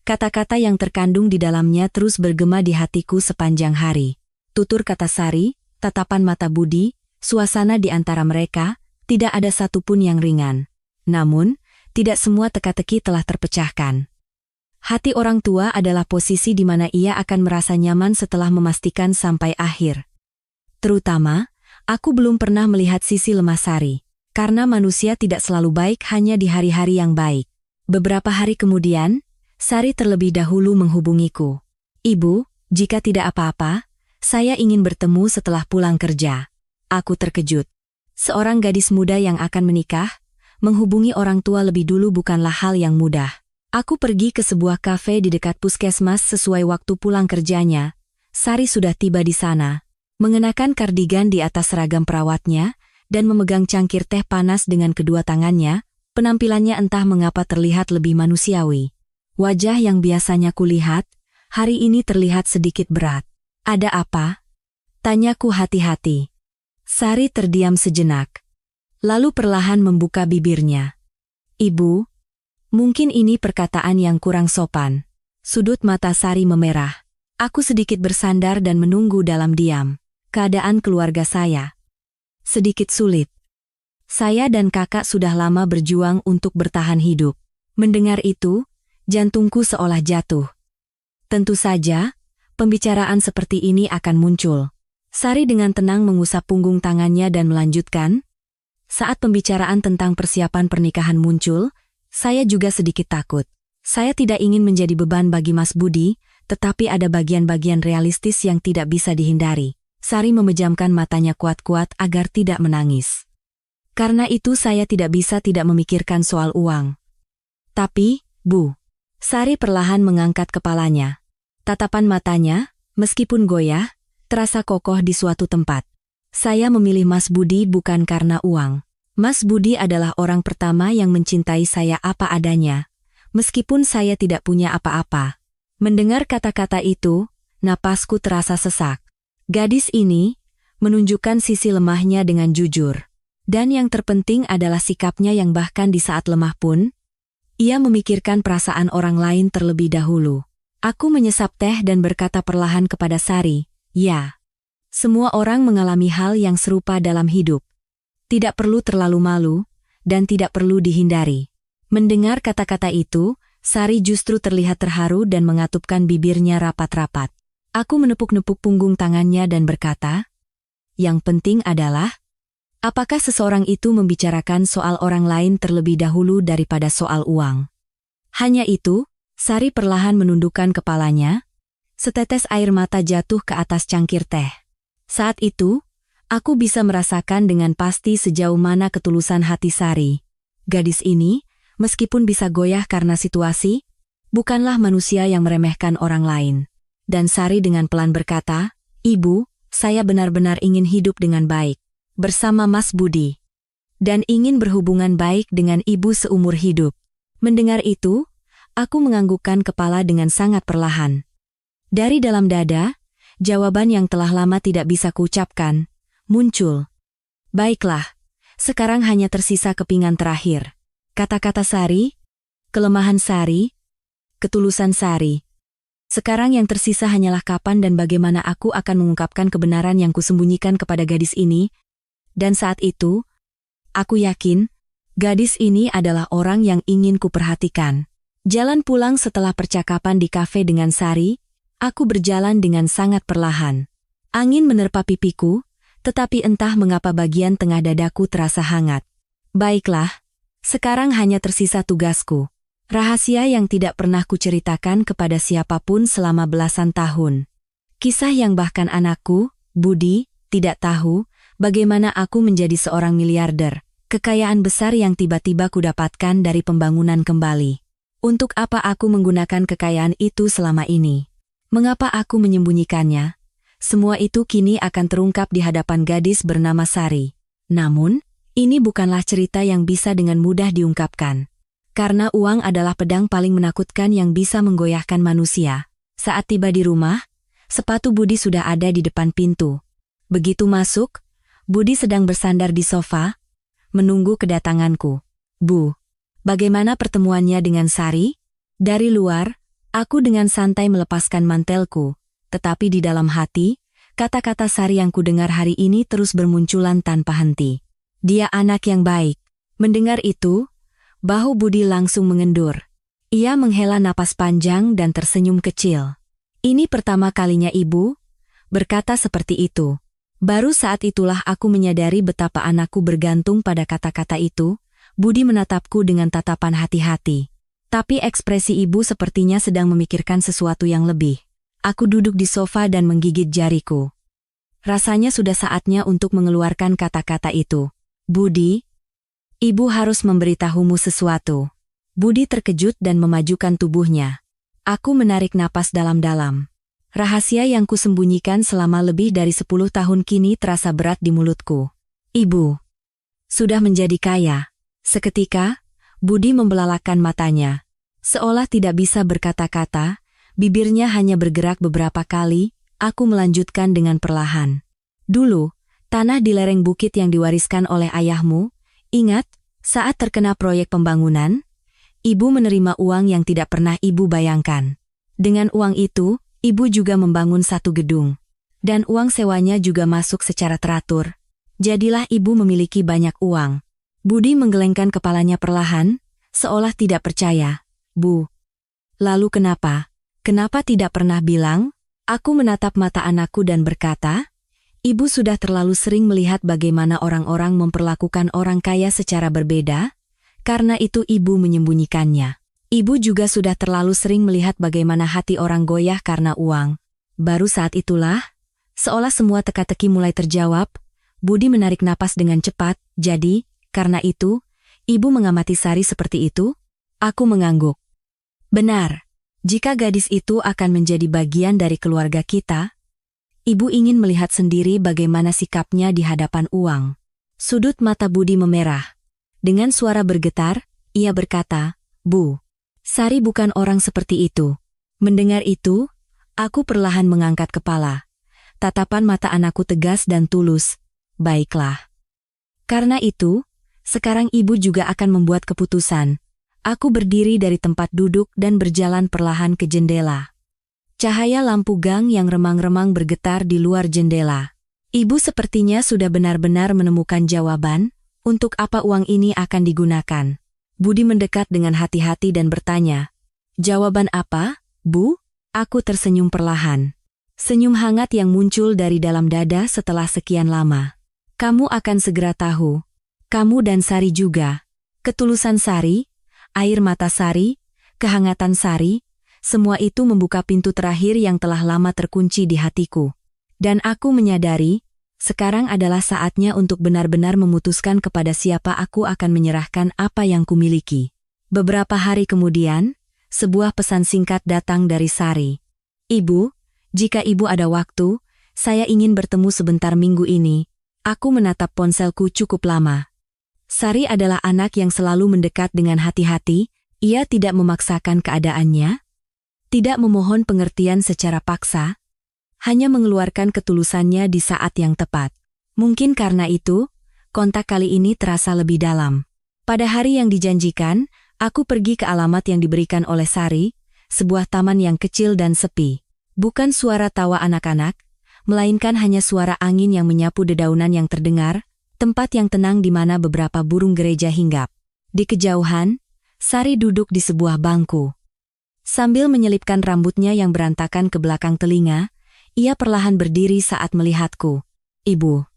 kata-kata yang terkandung di dalamnya terus bergema di hatiku sepanjang hari. Tutur kata Sari, tatapan mata Budi, suasana di antara mereka, tidak ada satupun yang ringan. Namun, tidak semua teka-teki telah terpecahkan. Hati orang tua adalah posisi di mana ia akan merasa nyaman setelah memastikan sampai akhir. Terutama, aku belum pernah melihat sisi lemah Sari, karena manusia tidak selalu baik hanya di hari-hari yang baik. Beberapa hari kemudian, Sari terlebih dahulu menghubungiku. "Ibu, jika tidak apa-apa, saya ingin bertemu setelah pulang kerja." Aku terkejut. Seorang gadis muda yang akan menikah, menghubungi orang tua lebih dulu bukanlah hal yang mudah. Aku pergi ke sebuah kafe di dekat puskesmas sesuai waktu pulang kerjanya. Sari sudah tiba di sana, mengenakan kardigan di atas seragam perawatnya, dan memegang cangkir teh panas dengan kedua tangannya. Penampilannya entah mengapa terlihat lebih manusiawi. Wajah yang biasanya kulihat, hari ini terlihat sedikit berat. "Ada apa?" tanyaku hati-hati. Sari terdiam sejenak, lalu perlahan membuka bibirnya. "Ibu, mungkin ini perkataan yang kurang sopan." Sudut mata Sari memerah. Aku sedikit bersandar dan menunggu dalam diam. Keadaan keluarga saya sedikit sulit. Saya dan kakak sudah lama berjuang untuk bertahan hidup. Mendengar itu, jantungku seolah jatuh. Tentu saja, pembicaraan seperti ini akan muncul. Sari dengan tenang mengusap punggung tangannya dan melanjutkan. Saat pembicaraan tentang persiapan pernikahan muncul, saya juga sedikit takut. Saya tidak ingin menjadi beban bagi Mas Budi, tetapi ada bagian-bagian realistis yang tidak bisa dihindari. Sari memejamkan matanya kuat-kuat agar tidak menangis. Karena itu saya tidak bisa tidak memikirkan soal uang. "Tapi, Bu." Sari perlahan mengangkat kepalanya. Tatapan matanya, meskipun goyah, terasa kokoh di suatu tempat. "Saya memilih Mas Budi bukan karena uang. Mas Budi adalah orang pertama yang mencintai saya apa adanya, meskipun saya tidak punya apa-apa." Mendengar kata-kata itu, napasku terasa sesak. Gadis ini menunjukkan sisi lemahnya dengan jujur. Dan yang terpenting adalah sikapnya yang bahkan di saat lemah pun, ia memikirkan perasaan orang lain terlebih dahulu. Aku menyesap teh dan berkata perlahan kepada Sari, "Ya, semua orang mengalami hal yang serupa dalam hidup. Tidak perlu terlalu malu, dan tidak perlu dihindari." Mendengar kata-kata itu, Sari justru terlihat terharu dan mengatupkan bibirnya rapat-rapat. Aku menepuk-nepuk punggung tangannya dan berkata, "Yang penting adalah, apakah seseorang itu membicarakan soal orang lain terlebih dahulu daripada soal uang?" Hanya itu, Sari perlahan menundukkan kepalanya. Setetes air mata jatuh ke atas cangkir teh. Saat itu, aku bisa merasakan dengan pasti sejauh mana ketulusan hati Sari. Gadis ini, meskipun bisa goyah karena situasi, bukanlah manusia yang meremehkan orang lain. Dan Sari dengan pelan berkata, "Ibu, saya benar-benar ingin hidup dengan baik bersama Mas Budi, dan ingin berhubungan baik dengan ibu seumur hidup." Mendengar itu, aku menganggukkan kepala dengan sangat perlahan. Dari dalam dada, jawaban yang telah lama tidak bisa kuucapkan muncul. "Baiklah, sekarang hanya tersisa kepingan terakhir." Kata-kata Sari, kelemahan Sari, ketulusan Sari. Sekarang yang tersisa hanyalah kapan dan bagaimana aku akan mengungkapkan kebenaran yang kusembunyikan kepada gadis ini. Dan saat itu, aku yakin, gadis ini adalah orang yang ingin kuperhatikan. Jalan pulang setelah percakapan di kafe dengan Sari, aku berjalan dengan sangat perlahan. Angin menerpa pipiku, tetapi entah mengapa bagian tengah dadaku terasa hangat. Baiklah, sekarang hanya tersisa tugasku. Rahasia yang tidak pernah kuceritakan kepada siapapun selama belasan tahun. Kisah yang bahkan anakku, Budi, tidak tahu bagaimana aku menjadi seorang miliarder. Kekayaan besar yang tiba-tiba kudapatkan dari pembangunan kembali. Untuk apa aku menggunakan kekayaan itu selama ini? Mengapa aku menyembunyikannya? Semua itu kini akan terungkap di hadapan gadis bernama Sari. Namun, ini bukanlah cerita yang bisa dengan mudah diungkapkan. Karena uang adalah pedang paling menakutkan yang bisa menggoyahkan manusia. Saat tiba di rumah, sepatu Budi sudah ada di depan pintu. Begitu masuk, Budi sedang bersandar di sofa, menunggu kedatanganku. "Bu, bagaimana pertemuannya dengan Sari?" Dari luar, aku dengan santai melepaskan mantelku, tetapi di dalam hati, kata-kata Sari yang kudengar hari ini terus bermunculan tanpa henti. "Dia anak yang baik." Mendengar itu, bahu Budi langsung mengendur. Ia menghela napas panjang dan tersenyum kecil. Ini pertama kalinya ibu berkata seperti itu. Baru saat itulah aku menyadari betapa anakku bergantung pada kata-kata itu. Budi menatapku dengan tatapan hati-hati. Tapi ekspresi ibu sepertinya sedang memikirkan sesuatu yang lebih. Aku duduk di sofa dan menggigit jariku. Rasanya sudah saatnya untuk mengeluarkan kata-kata itu. Budi, ibu harus memberitahumu sesuatu. Budi terkejut dan memajukan tubuhnya. Aku menarik napas dalam-dalam. Rahasia yang kusembunyikan selama lebih dari 10 tahun kini terasa berat di mulutku. Ibu sudah menjadi kaya. Seketika, Budi membelalakan matanya. Seolah tidak bisa berkata-kata, bibirnya hanya bergerak beberapa kali. Aku melanjutkan dengan perlahan. Dulu, tanah di lereng bukit yang diwariskan oleh ayahmu, ingat, saat terkena proyek pembangunan, ibu menerima uang yang tidak pernah ibu bayangkan. Dengan uang itu, ibu juga membangun satu gedung. Dan uang sewanya juga masuk secara teratur. Jadilah ibu memiliki banyak uang. Budi menggelengkan kepalanya perlahan, seolah tidak percaya. Bu, lalu kenapa? Kenapa tidak pernah bilang? Aku menatap mata anakku dan berkata, ibu sudah terlalu sering melihat bagaimana orang-orang memperlakukan orang kaya secara berbeda. Karena itu ibu menyembunyikannya. Ibu juga sudah terlalu sering melihat bagaimana hati orang goyah karena uang. Baru saat itulah, seolah semua teka-teki mulai terjawab, Budi menarik napas dengan cepat. Jadi, karena itu, ibu mengamati Sari seperti itu? Aku mengangguk. Benar, jika gadis itu akan menjadi bagian dari keluarga kita, ibu ingin melihat sendiri bagaimana sikapnya di hadapan uang. Sudut mata Budi memerah. Dengan suara bergetar, ia berkata, Bu, Sari bukan orang seperti itu. Mendengar itu, aku perlahan mengangkat kepala. Tatapan mata anakku tegas dan tulus. Baiklah. Karena itu, sekarang ibu juga akan membuat keputusan. Aku berdiri dari tempat duduk dan berjalan perlahan ke jendela. Cahaya lampu gang yang remang-remang bergetar di luar jendela. Ibu sepertinya sudah benar-benar menemukan jawaban. Untuk apa uang ini akan digunakan? Budi mendekat dengan hati-hati dan bertanya, jawaban apa, Bu? Aku tersenyum perlahan. Senyum hangat yang muncul dari dalam dada setelah sekian lama. Kamu akan segera tahu. Kamu dan Sari juga. Ketulusan Sari, air mata Sari, kehangatan Sari, semua itu membuka pintu terakhir yang telah lama terkunci di hatiku. Dan aku menyadari, sekarang adalah saatnya untuk benar-benar memutuskan kepada siapa aku akan menyerahkan apa yang kumiliki. Beberapa hari kemudian, sebuah pesan singkat datang dari Sari. Ibu, jika ibu ada waktu, saya ingin bertemu sebentar minggu ini. Aku menatap ponselku cukup lama. Sari adalah anak yang selalu mendekat dengan hati-hati, ia tidak memaksakan keadaannya, tidak memohon pengertian secara paksa, hanya mengeluarkan ketulusannya di saat yang tepat. Mungkin karena itu, kontak kali ini terasa lebih dalam. Pada hari yang dijanjikan, aku pergi ke alamat yang diberikan oleh Sari, sebuah taman yang kecil dan sepi. Bukan suara tawa anak-anak, melainkan hanya suara angin yang menyapu dedaunan yang terdengar, tempat yang tenang di mana beberapa burung gereja hinggap. Di kejauhan, Sari duduk di sebuah bangku. Sambil menyelipkan rambutnya yang berantakan ke belakang telinga, ia perlahan berdiri saat melihatku. Ibu,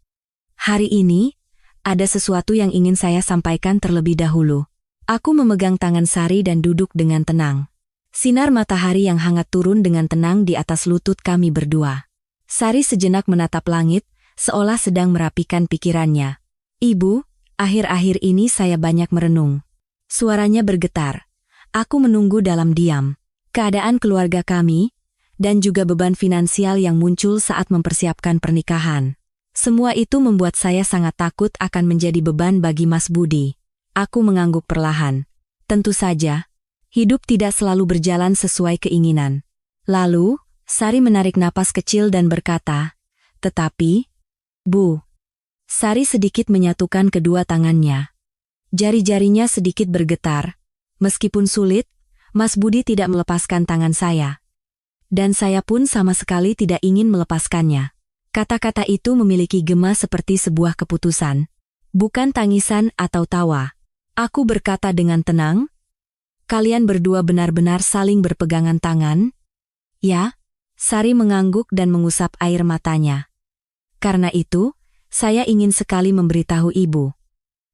hari ini, ada sesuatu yang ingin saya sampaikan terlebih dahulu. Aku memegang tangan Sari dan duduk dengan tenang. Sinar matahari yang hangat turun dengan tenang di atas lutut kami berdua. Sari sejenak menatap langit, seolah sedang merapikan pikirannya. Ibu, akhir-akhir ini saya banyak merenung. Suaranya bergetar. Aku menunggu dalam diam. Keadaan keluarga kami, dan juga beban finansial yang muncul saat mempersiapkan pernikahan. Semua itu membuat saya sangat takut akan menjadi beban bagi Mas Budi. Aku mengangguk perlahan. Tentu saja, hidup tidak selalu berjalan sesuai keinginan. Lalu, Sari menarik napas kecil dan berkata, tetapi, Bu. Sari sedikit menyatukan kedua tangannya. Jari-jarinya sedikit bergetar. Meskipun sulit, Mas Budi tidak melepaskan tangan saya. Dan saya pun sama sekali tidak ingin melepaskannya. Kata-kata itu memiliki gema seperti sebuah keputusan. Bukan tangisan atau tawa. Aku berkata dengan tenang, Kalian berdua benar-benar saling berpegangan tangan? Ya, Sari mengangguk dan mengusap air matanya. Karena itu, saya ingin sekali memberitahu ibu.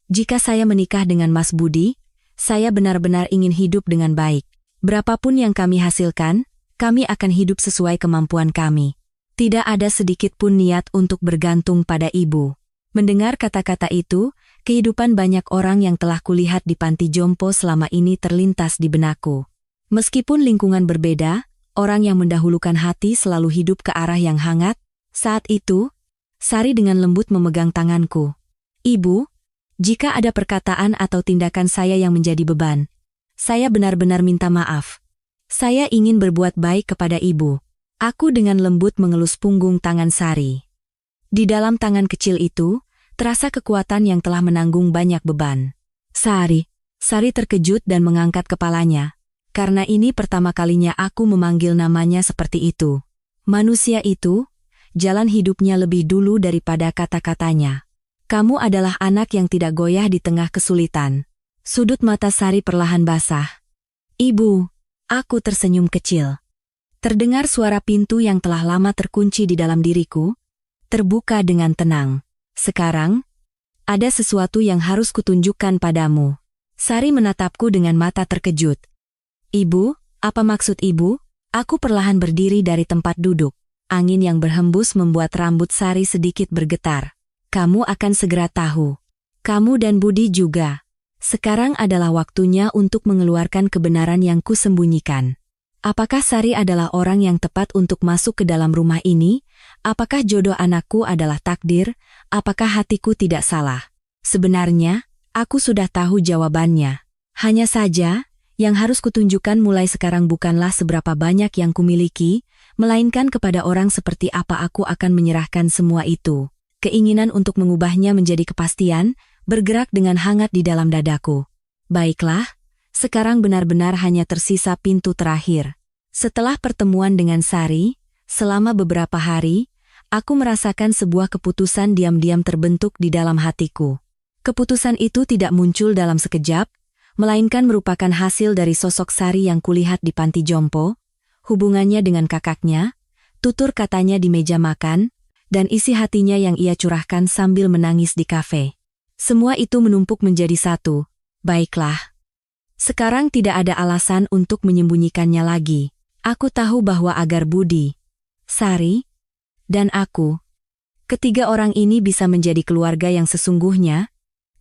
Jika saya menikah dengan Mas Budi, saya benar-benar ingin hidup dengan baik. Berapapun yang kami hasilkan, kami akan hidup sesuai kemampuan kami. Tidak ada sedikit pun niat untuk bergantung pada ibu. Mendengar kata-kata itu, kehidupan banyak orang yang telah kulihat di panti jompo selama ini terlintas di benakku. Meskipun lingkungan berbeda, orang yang mendahulukan hati selalu hidup ke arah yang hangat. Saat itu, Sari dengan lembut memegang tanganku. Ibu, jika ada perkataan atau tindakan saya yang menjadi beban, saya benar-benar minta maaf. Saya ingin berbuat baik kepada ibu. Aku dengan lembut mengelus punggung tangan Sari. Di dalam tangan kecil itu, terasa kekuatan yang telah menanggung banyak beban. Sari terkejut dan mengangkat kepalanya. Karena ini pertama kalinya aku memanggil namanya seperti itu. Manusia itu, jalan hidupnya lebih dulu daripada kata-katanya. Kamu adalah anak yang tidak goyah di tengah kesulitan. Sudut mata Sari perlahan basah. Ibu, aku tersenyum kecil. Terdengar suara pintu yang telah lama terkunci di dalam diriku, terbuka dengan tenang. Sekarang, ada sesuatu yang harus kutunjukkan padamu. Sari menatapku dengan mata terkejut. Ibu, apa maksud ibu? Aku perlahan berdiri dari tempat duduk. Angin yang berhembus membuat rambut Sari sedikit bergetar. Kamu akan segera tahu. Kamu dan Budi juga. Sekarang adalah waktunya untuk mengeluarkan kebenaran yang kusembunyikan. Apakah Sari adalah orang yang tepat untuk masuk ke dalam rumah ini? Apakah jodoh anakku adalah takdir? Apakah hatiku tidak salah? Sebenarnya, aku sudah tahu jawabannya. Hanya saja, yang harus kutunjukkan mulai sekarang bukanlah seberapa banyak yang kumiliki, melainkan kepada orang seperti apa aku akan menyerahkan semua itu. Keinginan untuk mengubahnya menjadi kepastian, bergerak dengan hangat di dalam dadaku. Baiklah, sekarang benar-benar hanya tersisa pintu terakhir. Setelah pertemuan dengan Sari, selama beberapa hari, aku merasakan sebuah keputusan diam-diam terbentuk di dalam hatiku. Keputusan itu tidak muncul dalam sekejap, melainkan merupakan hasil dari sosok Sari yang kulihat di panti jompo, hubungannya dengan kakaknya, tutur katanya di meja makan, dan isi hatinya yang ia curahkan sambil menangis di kafe. Semua itu menumpuk menjadi satu. Baiklah. Sekarang tidak ada alasan untuk menyembunyikannya lagi. Aku tahu bahwa agar Budi, Sari, dan aku, ketiga orang ini bisa menjadi keluarga yang sesungguhnya,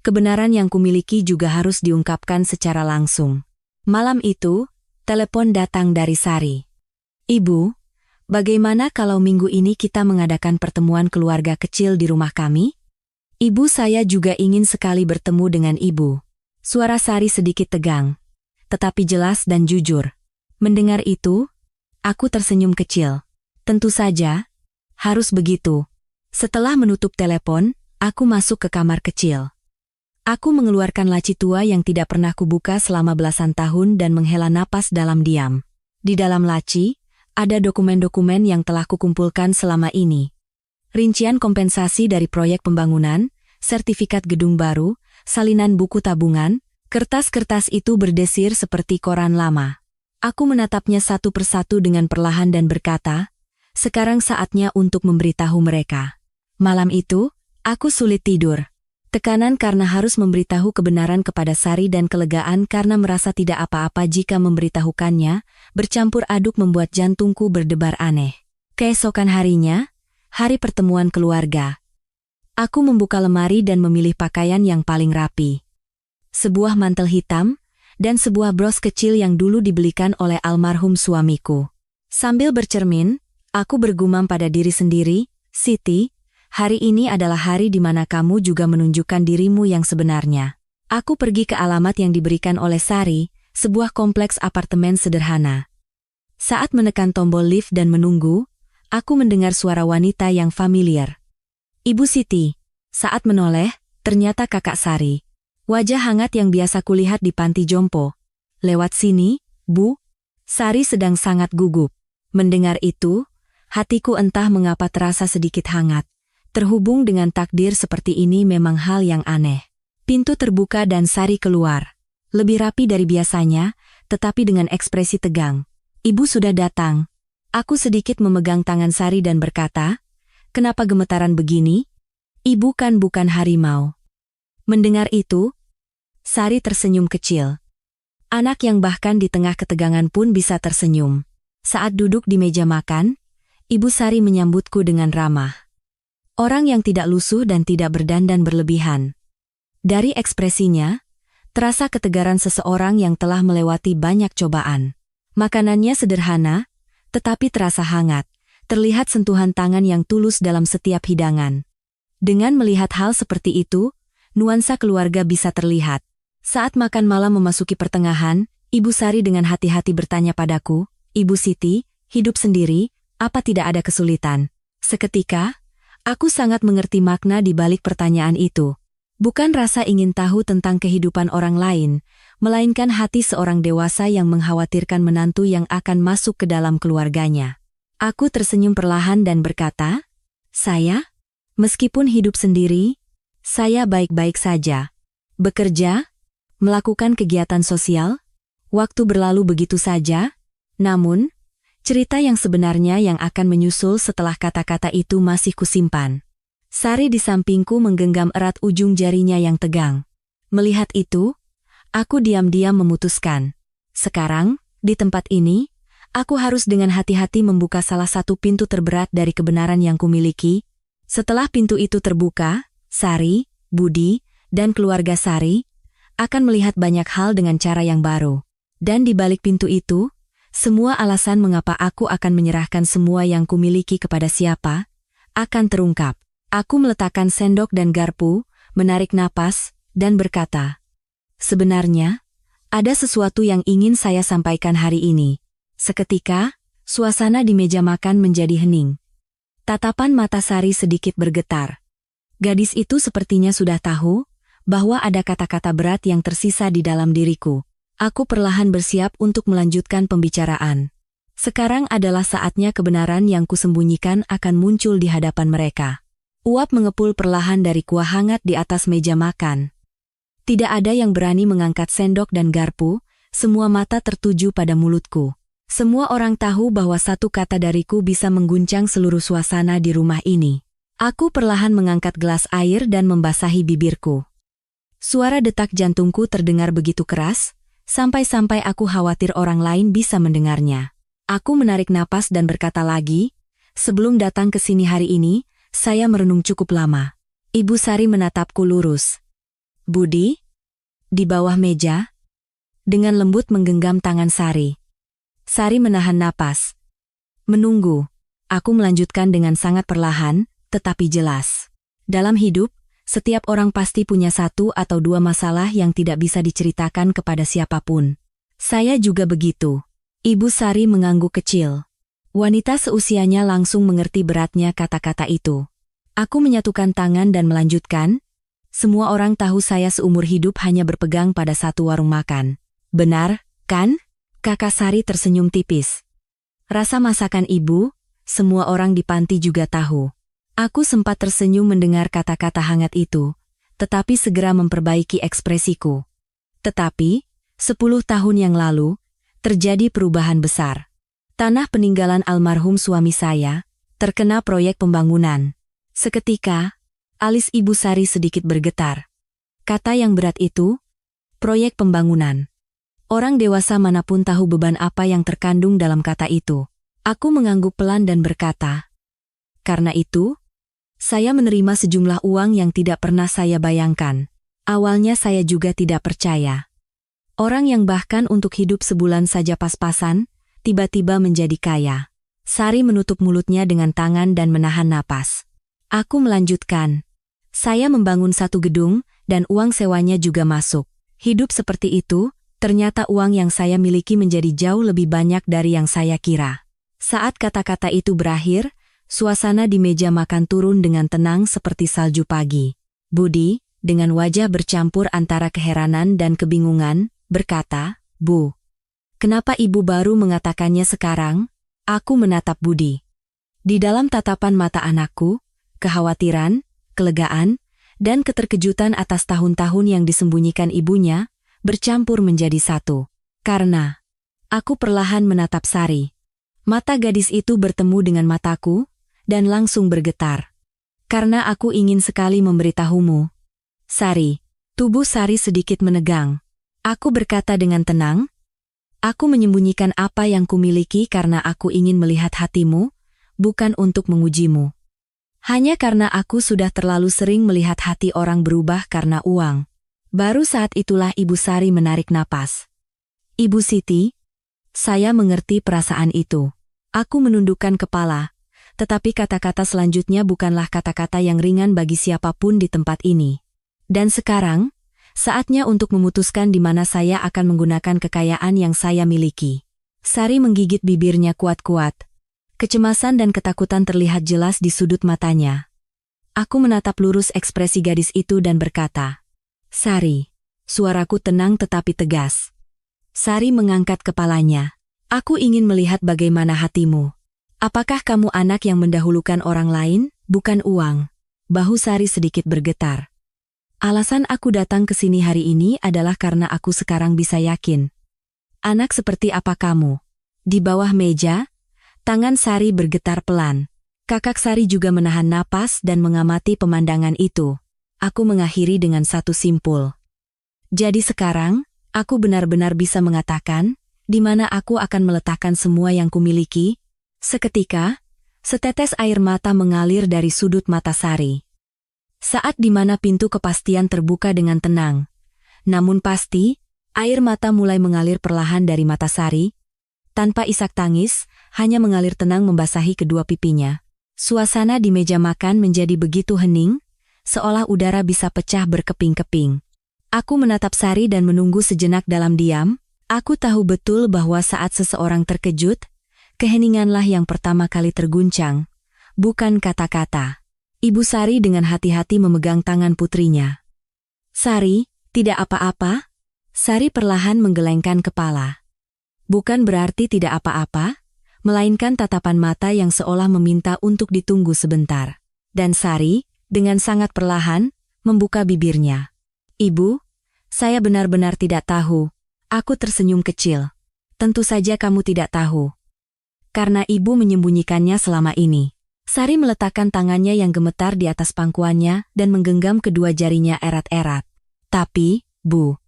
kebenaran yang kumiliki juga harus diungkapkan secara langsung. Malam itu, telepon datang dari Sari. Ibu, bagaimana kalau minggu ini kita mengadakan pertemuan keluarga kecil di rumah kami? Ibu, saya juga ingin sekali bertemu dengan ibu. Suara Sari sedikit tegang, tetapi jelas dan jujur. Mendengar itu, aku tersenyum kecil. Tentu saja, harus begitu. Setelah menutup telepon, aku masuk ke kamar kecil. Aku mengeluarkan laci tua yang tidak pernah kubuka selama belasan tahun dan menghela napas dalam diam. Di dalam laci, ada dokumen-dokumen yang telah kukumpulkan selama ini. Rincian kompensasi dari proyek pembangunan, sertifikat gedung baru, salinan buku tabungan, kertas-kertas itu berdesir seperti koran lama. Aku menatapnya satu persatu dengan perlahan dan berkata, sekarang saatnya untuk memberitahu mereka. Malam itu, aku sulit tidur. Tekanan karena harus memberitahu kebenaran kepada Sari dan kelegaan karena merasa tidak apa-apa jika memberitahukannya, bercampur aduk membuat jantungku berdebar aneh. Keesokan harinya, hari pertemuan keluarga. Aku membuka lemari dan memilih pakaian yang paling rapi. Sebuah mantel hitam, dan sebuah bros kecil yang dulu dibelikan oleh almarhum suamiku. Sambil bercermin, aku bergumam pada diri sendiri, Siti, hari ini adalah hari di mana kamu juga menunjukkan dirimu yang sebenarnya. Aku pergi ke alamat yang diberikan oleh Sari, sebuah kompleks apartemen sederhana. Saat menekan tombol lift dan menunggu, aku mendengar suara wanita yang familiar. Ibu Siti. Saat menoleh, ternyata kakak Sari. Wajah hangat yang biasa kulihat di panti jompo. Lewat sini, Bu. Sari sedang sangat gugup. Mendengar itu, hatiku entah mengapa terasa sedikit hangat. Terhubung dengan takdir seperti ini memang hal yang aneh. Pintu terbuka dan Sari keluar. Lebih rapi dari biasanya, tetapi dengan ekspresi tegang. Ibu sudah datang. Aku sedikit memegang tangan Sari dan berkata, kenapa gemetaran begini? Ibu kan bukan harimau. Mendengar itu, Sari tersenyum kecil. Anak yang bahkan di tengah ketegangan pun bisa tersenyum. Saat duduk di meja makan, Ibu Sari menyambutku dengan ramah. Orang yang tidak lusuh dan tidak berdandan berlebihan. Dari ekspresinya, terasa ketegaran seseorang yang telah melewati banyak cobaan. Makanannya sederhana, tetapi terasa hangat. Terlihat sentuhan tangan yang tulus dalam setiap hidangan. Dengan melihat hal seperti itu, nuansa keluarga bisa terlihat. Saat makan malam memasuki pertengahan, Ibu Sari dengan hati-hati bertanya padaku, Ibu Siti, hidup sendiri, apa tidak ada kesulitan? Seketika, aku sangat mengerti makna di balik pertanyaan itu. Bukan rasa ingin tahu tentang kehidupan orang lain, melainkan hati seorang dewasa yang mengkhawatirkan menantu yang akan masuk ke dalam keluarganya. Aku tersenyum perlahan dan berkata, saya, meskipun hidup sendiri, saya baik-baik saja. Bekerja, melakukan kegiatan sosial, waktu berlalu begitu saja, namun, cerita yang sebenarnya yang akan menyusul setelah kata-kata itu masih kusimpan. Sari di sampingku menggenggam erat ujung jarinya yang tegang. Melihat itu, aku diam-diam memutuskan. Sekarang, di tempat ini, aku harus dengan hati-hati membuka salah satu pintu terberat dari kebenaran yang kumiliki. Setelah pintu itu terbuka, Sari, Budi, dan keluarga Sari akan melihat banyak hal dengan cara yang baru. Dan di balik pintu itu, semua alasan mengapa aku akan menyerahkan semua yang kumiliki kepada siapa, akan terungkap. Aku meletakkan sendok dan garpu, menarik napas, dan berkata, sebenarnya, ada sesuatu yang ingin saya sampaikan hari ini. Seketika, suasana di meja makan menjadi hening. Tatapan mata Sari sedikit bergetar. Gadis itu sepertinya sudah tahu bahwa ada kata-kata berat yang tersisa di dalam diriku. Aku perlahan bersiap untuk melanjutkan pembicaraan. Sekarang adalah saatnya kebenaran yang kusembunyikan akan muncul di hadapan mereka. Uap mengepul perlahan dari kuah hangat di atas meja makan. Tidak ada yang berani mengangkat sendok dan garpu, semua mata tertuju pada mulutku. Semua orang tahu bahwa satu kata dariku bisa mengguncang seluruh suasana di rumah ini. Aku perlahan mengangkat gelas air dan membasahi bibirku. Suara detak jantungku terdengar begitu keras, sampai-sampai aku khawatir orang lain bisa mendengarnya. Aku menarik napas dan berkata lagi, sebelum datang ke sini hari ini, saya merenung cukup lama. Ibu Sari menatapku lurus. Budi? Di bawah meja? Dengan lembut menggenggam tangan Sari. Sari menahan napas. Menunggu. Aku melanjutkan dengan sangat perlahan, tetapi jelas. Dalam hidup, setiap orang pasti punya satu atau dua masalah yang tidak bisa diceritakan kepada siapapun. Saya juga begitu. Ibu Sari mengangguk kecil. Wanita seusianya langsung mengerti beratnya kata-kata itu. Aku menyatukan tangan dan melanjutkan, semua orang tahu saya seumur hidup hanya berpegang pada satu warung makan. Benar, kan? Kakak Sari tersenyum tipis. Rasa masakan ibu, semua orang di panti juga tahu. Aku sempat tersenyum mendengar kata-kata hangat itu, tetapi segera memperbaiki ekspresiku. Tetapi, 10 tahun yang lalu, terjadi perubahan besar. Tanah peninggalan almarhum suami saya terkena proyek pembangunan. Seketika, alis Ibu Sari sedikit bergetar. Kata yang berat itu, proyek pembangunan. Orang dewasa manapun tahu beban apa yang terkandung dalam kata itu. Aku mengangguk pelan dan berkata, karena itu, saya menerima sejumlah uang yang tidak pernah saya bayangkan. Awalnya saya juga tidak percaya. Orang yang bahkan untuk hidup sebulan saja pas-pasan, tiba-tiba menjadi kaya. Sari menutup mulutnya dengan tangan dan menahan napas. Aku melanjutkan. Saya membangun satu gedung, dan uang sewanya juga masuk. Hidup seperti itu, ternyata uang yang saya miliki menjadi jauh lebih banyak dari yang saya kira. Saat kata-kata itu berakhir, suasana di meja makan turun dengan tenang seperti salju pagi. Budi, dengan wajah bercampur antara keheranan dan kebingungan, berkata, Bu, kenapa ibu baru mengatakannya sekarang? Aku menatap Budi. Di dalam tatapan mata anakku, kekhawatiran, kelegaan, dan keterkejutan atas tahun-tahun yang disembunyikan ibunya, bercampur menjadi satu. Karena, Aku perlahan menatap Sari. Mata gadis itu bertemu dengan mataku, dan langsung bergetar. Karena aku ingin sekali memberitahumu. Sari. Tubuh Sari sedikit menegang. Aku berkata dengan tenang, aku menyembunyikan apa yang kumiliki karena aku ingin melihat hatimu, bukan untuk mengujimu. Hanya karena aku sudah terlalu sering melihat hati orang berubah karena uang. Baru saat itulah Ibu Sari menarik napas. Ibu Siti, saya mengerti perasaan itu. Aku menundukkan kepala, tetapi kata-kata selanjutnya bukanlah kata-kata yang ringan bagi siapapun di tempat ini. Dan sekarang, saatnya untuk memutuskan di mana saya akan menggunakan kekayaan yang saya miliki. Sari menggigit bibirnya kuat-kuat. Kecemasan dan ketakutan terlihat jelas di sudut matanya. Aku menatap lurus ekspresi gadis itu dan berkata, Sari, suaraku tenang tetapi tegas. Sari mengangkat kepalanya. Aku ingin melihat bagaimana hatimu. Apakah kamu anak yang mendahulukan orang lain, bukan uang? Bahu Sari sedikit bergetar. Alasan aku datang ke sini hari ini adalah karena aku sekarang bisa yakin. Anak seperti apa kamu? Di bawah meja, tangan Sari bergetar pelan. Kakak Sari juga menahan napas dan mengamati pemandangan itu. Aku mengakhiri dengan satu simpul. Jadi sekarang, aku benar-benar bisa mengatakan, di mana aku akan meletakkan semua yang kumiliki. Seketika, setetes air mata mengalir dari sudut mata Sari. Saat di mana pintu kepastian terbuka dengan tenang. Namun pasti, air mata mulai mengalir perlahan dari mata Sari. Tanpa isak tangis, hanya mengalir tenang membasahi kedua pipinya. Suasana di meja makan menjadi begitu hening, seolah udara bisa pecah berkeping-keping. Aku menatap Sari dan menunggu sejenak dalam diam. Aku tahu betul bahwa saat seseorang terkejut, keheninganlah yang pertama kali terguncang, bukan kata-kata. Ibu Sari dengan hati-hati memegang tangan putrinya. Sari, tidak apa-apa? Sari perlahan menggelengkan kepala. Bukan berarti tidak apa-apa, melainkan tatapan mata yang seolah meminta untuk ditunggu sebentar. Dan Sari, dengan sangat perlahan, membuka bibirnya. Ibu, saya benar-benar tidak tahu. Aku tersenyum kecil. Tentu saja kamu tidak tahu. Karena ibu menyembunyikannya selama ini. Sari meletakkan tangannya yang gemetar di atas pangkuannya dan menggenggam kedua jarinya erat-erat. Tapi, Bu.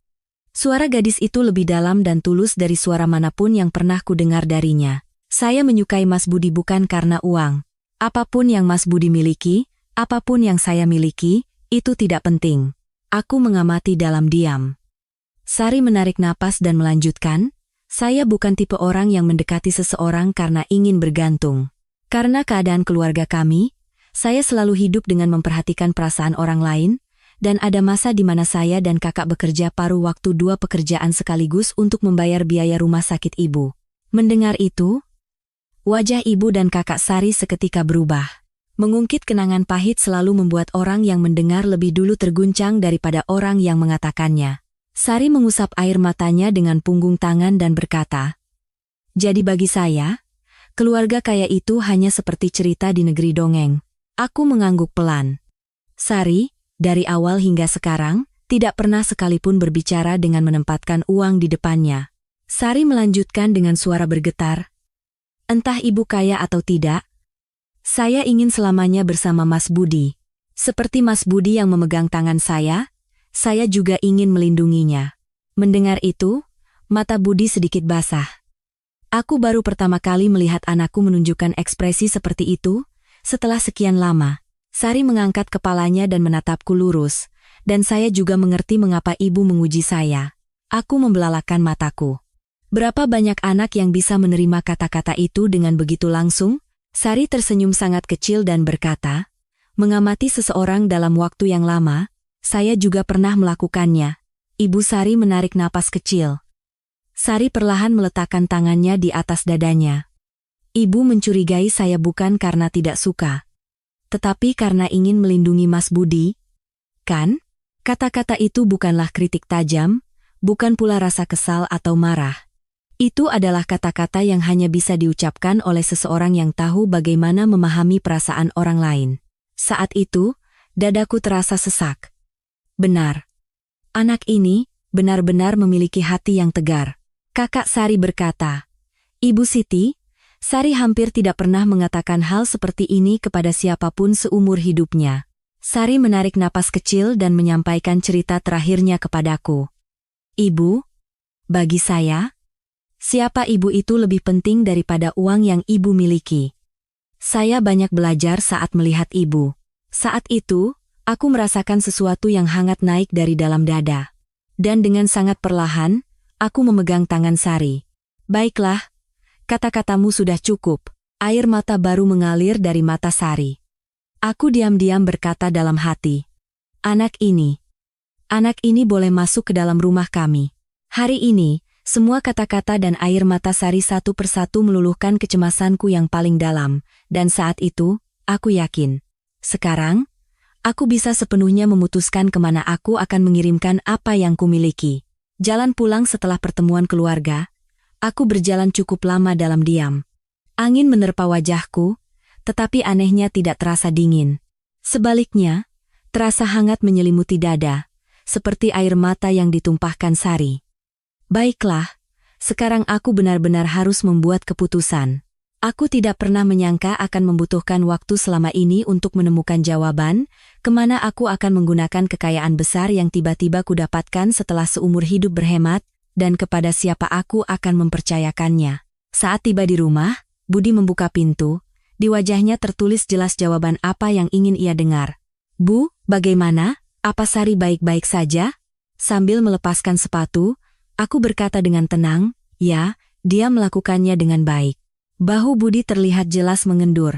Suara gadis itu lebih dalam dan tulus dari suara manapun yang pernah kudengar darinya. Saya menyukai Mas Budi bukan karena uang. Apapun yang Mas Budi miliki, apapun yang saya miliki, itu tidak penting. Aku mengamati dalam diam. Sari menarik napas dan melanjutkan, saya bukan tipe orang yang mendekati seseorang karena ingin bergantung. Karena keadaan keluarga kami, saya selalu hidup dengan memperhatikan perasaan orang lain, dan ada masa di mana saya dan kakak bekerja paruh waktu 2 pekerjaan sekaligus untuk membayar biaya rumah sakit ibu. Mendengar itu, wajah ibu dan kakak Sari seketika berubah. Mengungkit kenangan pahit selalu membuat orang yang mendengar lebih dulu terguncang daripada orang yang mengatakannya. Sari mengusap air matanya dengan punggung tangan dan berkata, jadi bagi saya, keluarga kaya itu hanya seperti cerita di negeri dongeng. Aku mengangguk pelan. Sari, dari awal hingga sekarang, tidak pernah sekalipun berbicara dengan menempatkan uang di depannya. Sari melanjutkan dengan suara bergetar. Entah ibu kaya atau tidak, saya ingin selamanya bersama Mas Budi. Seperti Mas Budi yang memegang tangan saya juga ingin melindunginya. Mendengar itu, mata Budi sedikit basah. Aku baru pertama kali melihat anakku menunjukkan ekspresi seperti itu, setelah sekian lama. Sari mengangkat kepalanya dan menatapku lurus, dan saya juga mengerti mengapa ibu menguji saya. Aku membelalakan mataku. Berapa banyak anak yang bisa menerima kata-kata itu dengan begitu langsung? Sari tersenyum sangat kecil dan berkata, mengamati seseorang dalam waktu yang lama, saya juga pernah melakukannya. Ibu Sari menarik napas kecil. Sari perlahan meletakkan tangannya di atas dadanya. Ibu mencurigai saya bukan karena tidak suka, tetapi karena ingin melindungi Mas Budi. Kan? Kata-kata itu bukanlah kritik tajam, bukan pula rasa kesal atau marah. Itu adalah kata-kata yang hanya bisa diucapkan oleh seseorang yang tahu bagaimana memahami perasaan orang lain. Saat itu, dadaku terasa sesak. Benar. Anak ini benar-benar memiliki hati yang tegar. Kakak Sari berkata. Ibu Siti, Sari hampir tidak pernah mengatakan hal seperti ini kepada siapapun seumur hidupnya. Sari menarik napas kecil dan menyampaikan cerita terakhirnya kepadaku. Ibu, bagi saya, siapa ibu itu lebih penting daripada uang yang ibu miliki. Saya banyak belajar saat melihat ibu. Saat itu, aku merasakan sesuatu yang hangat naik dari dalam dada. Dan dengan sangat perlahan, aku memegang tangan Sari. Baiklah, kata-katamu sudah cukup. Air mata baru mengalir dari mata Sari. Aku diam-diam berkata dalam hati. Anak ini boleh masuk ke dalam rumah kami. Hari ini, semua kata-kata dan air mata Sari satu persatu meluluhkan kecemasanku yang paling dalam, dan saat itu, aku yakin. Sekarang, aku bisa sepenuhnya memutuskan kemana aku akan mengirimkan apa yang kumiliki. Jalan pulang setelah pertemuan keluarga, aku berjalan cukup lama dalam diam. Angin menerpa wajahku, tetapi anehnya tidak terasa dingin. Sebaliknya, terasa hangat menyelimuti dada, seperti air mata yang ditumpahkan Sari. Baiklah, sekarang aku benar-benar harus membuat keputusan. Aku tidak pernah menyangka akan membutuhkan waktu selama ini untuk menemukan jawaban, kemana aku akan menggunakan kekayaan besar yang tiba-tiba kudapatkan setelah seumur hidup berhemat, dan kepada siapa aku akan mempercayakannya. Saat tiba di rumah, Budi membuka pintu, di wajahnya tertulis jelas jawaban apa yang ingin ia dengar. Bu, bagaimana? Apa Sari baik-baik saja? Sambil melepaskan sepatu, aku berkata dengan tenang, ya, dia melakukannya dengan baik. Bahu Budi terlihat jelas mengendur.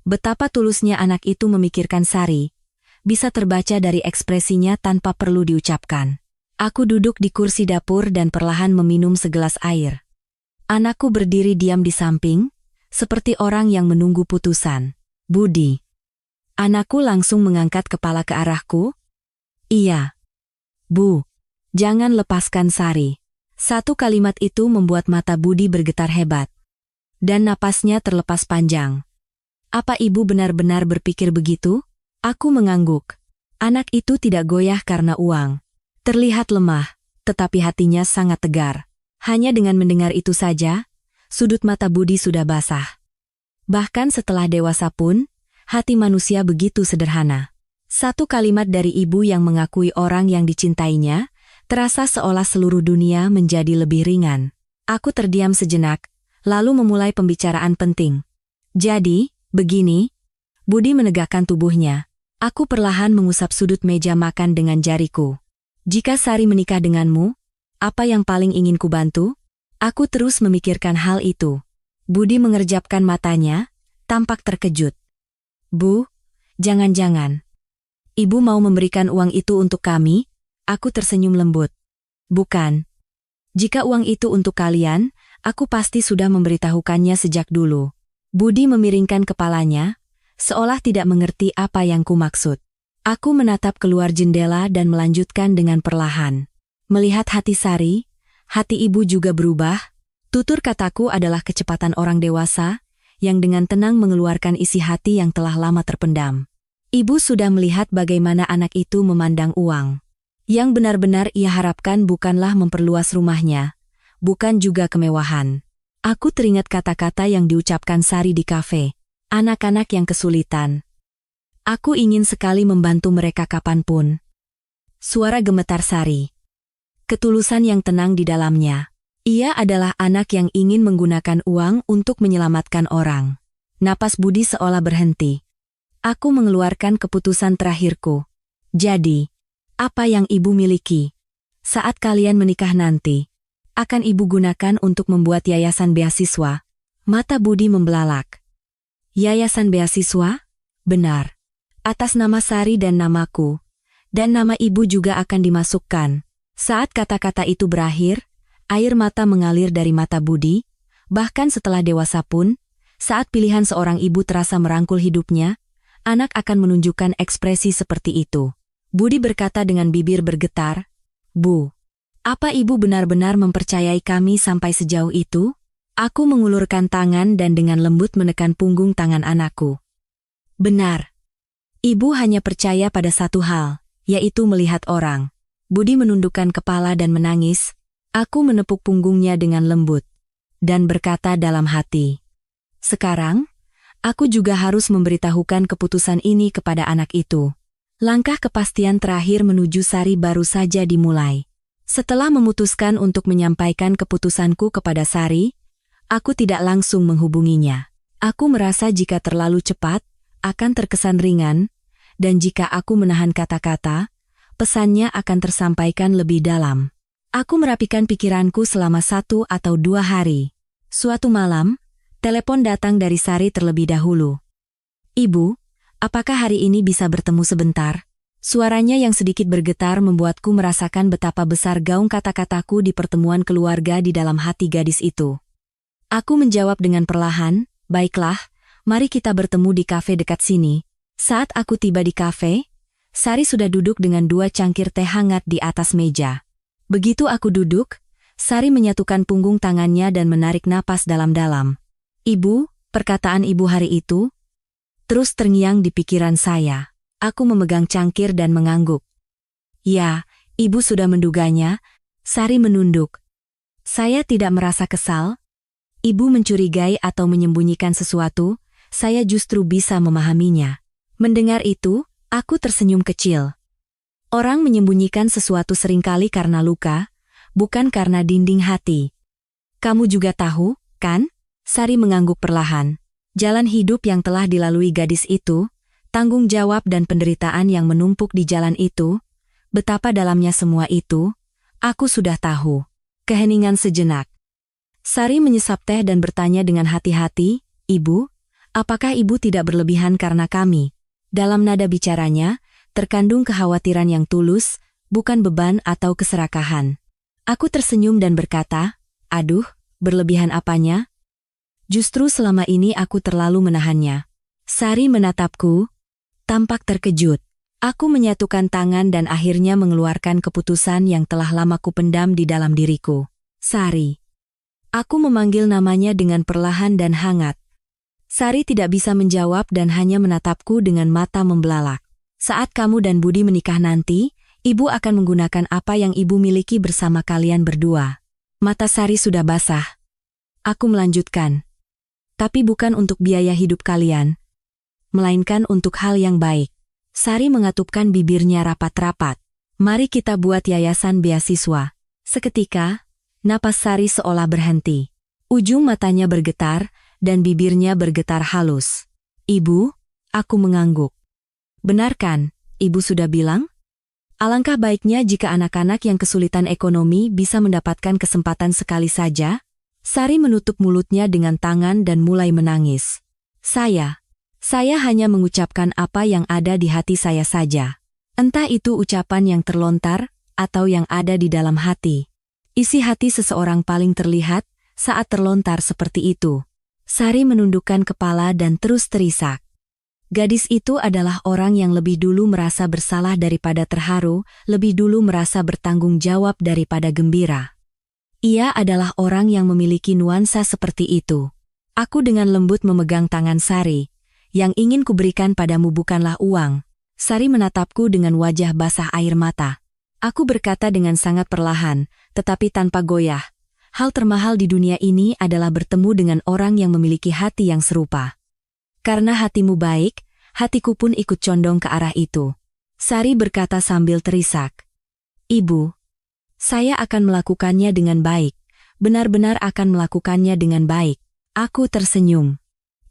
Betapa tulusnya anak itu memikirkan Sari, bisa terbaca dari ekspresinya tanpa perlu diucapkan. Aku duduk di kursi dapur dan perlahan meminum segelas air. Anakku berdiri diam di samping, seperti orang yang menunggu putusan. Budi. Anakku langsung mengangkat kepala ke arahku. Iya. Bu. Jangan lepaskan Sari. Satu kalimat itu membuat mata Budi bergetar hebat. Dan napasnya terlepas panjang. Apa ibu benar-benar berpikir begitu? Aku mengangguk. Anak itu tidak goyah karena uang. Terlihat lemah, tetapi hatinya sangat tegar. Hanya dengan mendengar itu saja, sudut mata Budi sudah basah. Bahkan setelah dewasa pun, hati manusia begitu sederhana. Satu kalimat dari ibu yang mengakui orang yang dicintainya, terasa seolah seluruh dunia menjadi lebih ringan. Aku terdiam sejenak, lalu memulai pembicaraan penting. Jadi, begini, Budi menegakkan tubuhnya. Aku perlahan mengusap sudut meja makan dengan jariku. Jika Sari menikah denganmu, apa yang paling ingin kubantu? Aku terus memikirkan hal itu. Budi mengerjapkan matanya, tampak terkejut. Bu, jangan-jangan. Ibu mau memberikan uang itu untuk kami? Aku tersenyum lembut. Bukan. Jika uang itu untuk kalian, aku pasti sudah memberitahukannya sejak dulu. Budi memiringkan kepalanya, seolah tidak mengerti apa yang kumaksud. Aku menatap keluar jendela dan melanjutkan dengan perlahan. Melihat hati Sari, hati ibu juga berubah. Tutur kataku adalah kecepatan orang dewasa, yang dengan tenang mengeluarkan isi hati yang telah lama terpendam. Ibu sudah melihat bagaimana anak itu memandang uang. Yang benar-benar ia harapkan bukanlah memperluas rumahnya, bukan juga kemewahan. Aku teringat kata-kata yang diucapkan Sari di kafe. Anak-anak yang kesulitan. Aku ingin sekali membantu mereka kapanpun. Suara gemetar Sari. Ketulusan yang tenang di dalamnya. Ia adalah anak yang ingin menggunakan uang untuk menyelamatkan orang. Napas Budi seolah berhenti. Aku mengeluarkan keputusan terakhirku. Jadi, apa yang ibu miliki? Saat kalian menikah nanti, akan ibu gunakan untuk membuat yayasan beasiswa. Mata Budi membelalak. Yayasan beasiswa? Benar. Atas nama Sari dan namaku. Dan nama ibu juga akan dimasukkan. Saat kata-kata itu berakhir, air mata mengalir dari mata Budi, bahkan setelah dewasa pun, saat pilihan seorang ibu terasa merangkul hidupnya, anak akan menunjukkan ekspresi seperti itu. Budi berkata dengan bibir bergetar, Bu, apa ibu benar-benar mempercayai kami sampai sejauh itu? Aku mengulurkan tangan dan dengan lembut menekan punggung tangan anakku. Benar. Ibu hanya percaya pada satu hal, yaitu melihat orang. Budi menundukkan kepala dan menangis. Aku menepuk punggungnya dengan lembut dan berkata dalam hati, "Sekarang, aku juga harus memberitahukan keputusan ini kepada anak itu." Langkah kepastian terakhir menuju Sari baru saja dimulai. Setelah memutuskan untuk menyampaikan keputusanku kepada Sari, aku tidak langsung menghubunginya. Aku merasa jika terlalu cepat, akan terkesan ringan, dan jika aku menahan kata-kata, pesannya akan tersampaikan lebih dalam. Aku merapikan pikiranku selama 1 atau 2 hari. Suatu malam, telepon datang dari Sari terlebih dahulu. "Ibu, apakah hari ini bisa bertemu sebentar?" Suaranya yang sedikit bergetar membuatku merasakan betapa besar gaung kata-kataku di pertemuan keluarga di dalam hati gadis itu. Aku menjawab dengan perlahan, "Baiklah, mari kita bertemu di kafe dekat sini." Saat aku tiba di kafe, Sari sudah duduk dengan 2 cangkir teh hangat di atas meja. Begitu aku duduk, Sari menyatukan punggung tangannya dan menarik napas dalam-dalam. "Ibu," perkataan ibu hari itu, terus terngiang di pikiran saya. Aku memegang cangkir dan mengangguk. "Ya, ibu sudah menduganya." Sari menunduk. Saya tidak merasa kesal. Ibu mencurigai atau menyembunyikan sesuatu, saya justru bisa memahaminya. Mendengar itu, aku tersenyum kecil. Orang menyembunyikan sesuatu seringkali karena luka, bukan karena dinding hati. "Kamu juga tahu, kan?" Sari mengangguk perlahan. Jalan hidup yang telah dilalui gadis itu, tanggung jawab dan penderitaan yang menumpuk di jalan itu, betapa dalamnya semua itu, aku sudah tahu. Keheningan sejenak. Sari menyesap teh dan bertanya dengan hati-hati, "Ibu, apakah ibu tidak berlebihan karena kami?" Dalam nada bicaranya, terkandung kekhawatiran yang tulus, bukan beban atau keserakahan. Aku tersenyum dan berkata, "Aduh, berlebihan apanya? Justru selama ini aku terlalu menahannya." Sari menatapku, tampak terkejut. Aku menyatukan tangan dan akhirnya mengeluarkan keputusan yang telah lama kupendam di dalam diriku. "Sari." Aku memanggil namanya dengan perlahan dan hangat. Sari tidak bisa menjawab dan hanya menatapku dengan mata membelalak. "Saat kamu dan Budi menikah nanti, ibu akan menggunakan apa yang ibu miliki bersama kalian berdua." Mata Sari sudah basah. Aku melanjutkan. "Tapi bukan untuk biaya hidup kalian, melainkan untuk hal yang baik." Sari mengatupkan bibirnya rapat-rapat. "Mari kita buat yayasan beasiswa." Seketika, napas Sari seolah berhenti. Ujung matanya bergetar, dan bibirnya bergetar halus. "Ibu," aku mengangguk. "Benar kan, ibu sudah bilang? Alangkah baiknya jika anak-anak yang kesulitan ekonomi bisa mendapatkan kesempatan sekali saja." Sari menutup mulutnya dengan tangan dan mulai menangis. Saya hanya mengucapkan apa yang ada di hati saya saja. Entah itu ucapan yang terlontar, atau yang ada di dalam hati. Isi hati seseorang paling terlihat saat terlontar seperti itu. Sari menundukkan kepala dan terus terisak. Gadis itu adalah orang yang lebih dulu merasa bersalah daripada terharu, lebih dulu merasa bertanggung jawab daripada gembira. Ia adalah orang yang memiliki nuansa seperti itu. Aku dengan lembut memegang tangan Sari. "Yang ingin kuberikan padamu bukanlah uang." Sari menatapku dengan wajah basah air mata. Aku berkata dengan sangat perlahan, tetapi tanpa goyah. "Hal termahal di dunia ini adalah bertemu dengan orang yang memiliki hati yang serupa. Karena hatimu baik, hatiku pun ikut condong ke arah itu." Sari berkata sambil terisak. "Ibu, saya akan melakukannya dengan baik. Benar-benar akan melakukannya dengan baik." Aku tersenyum.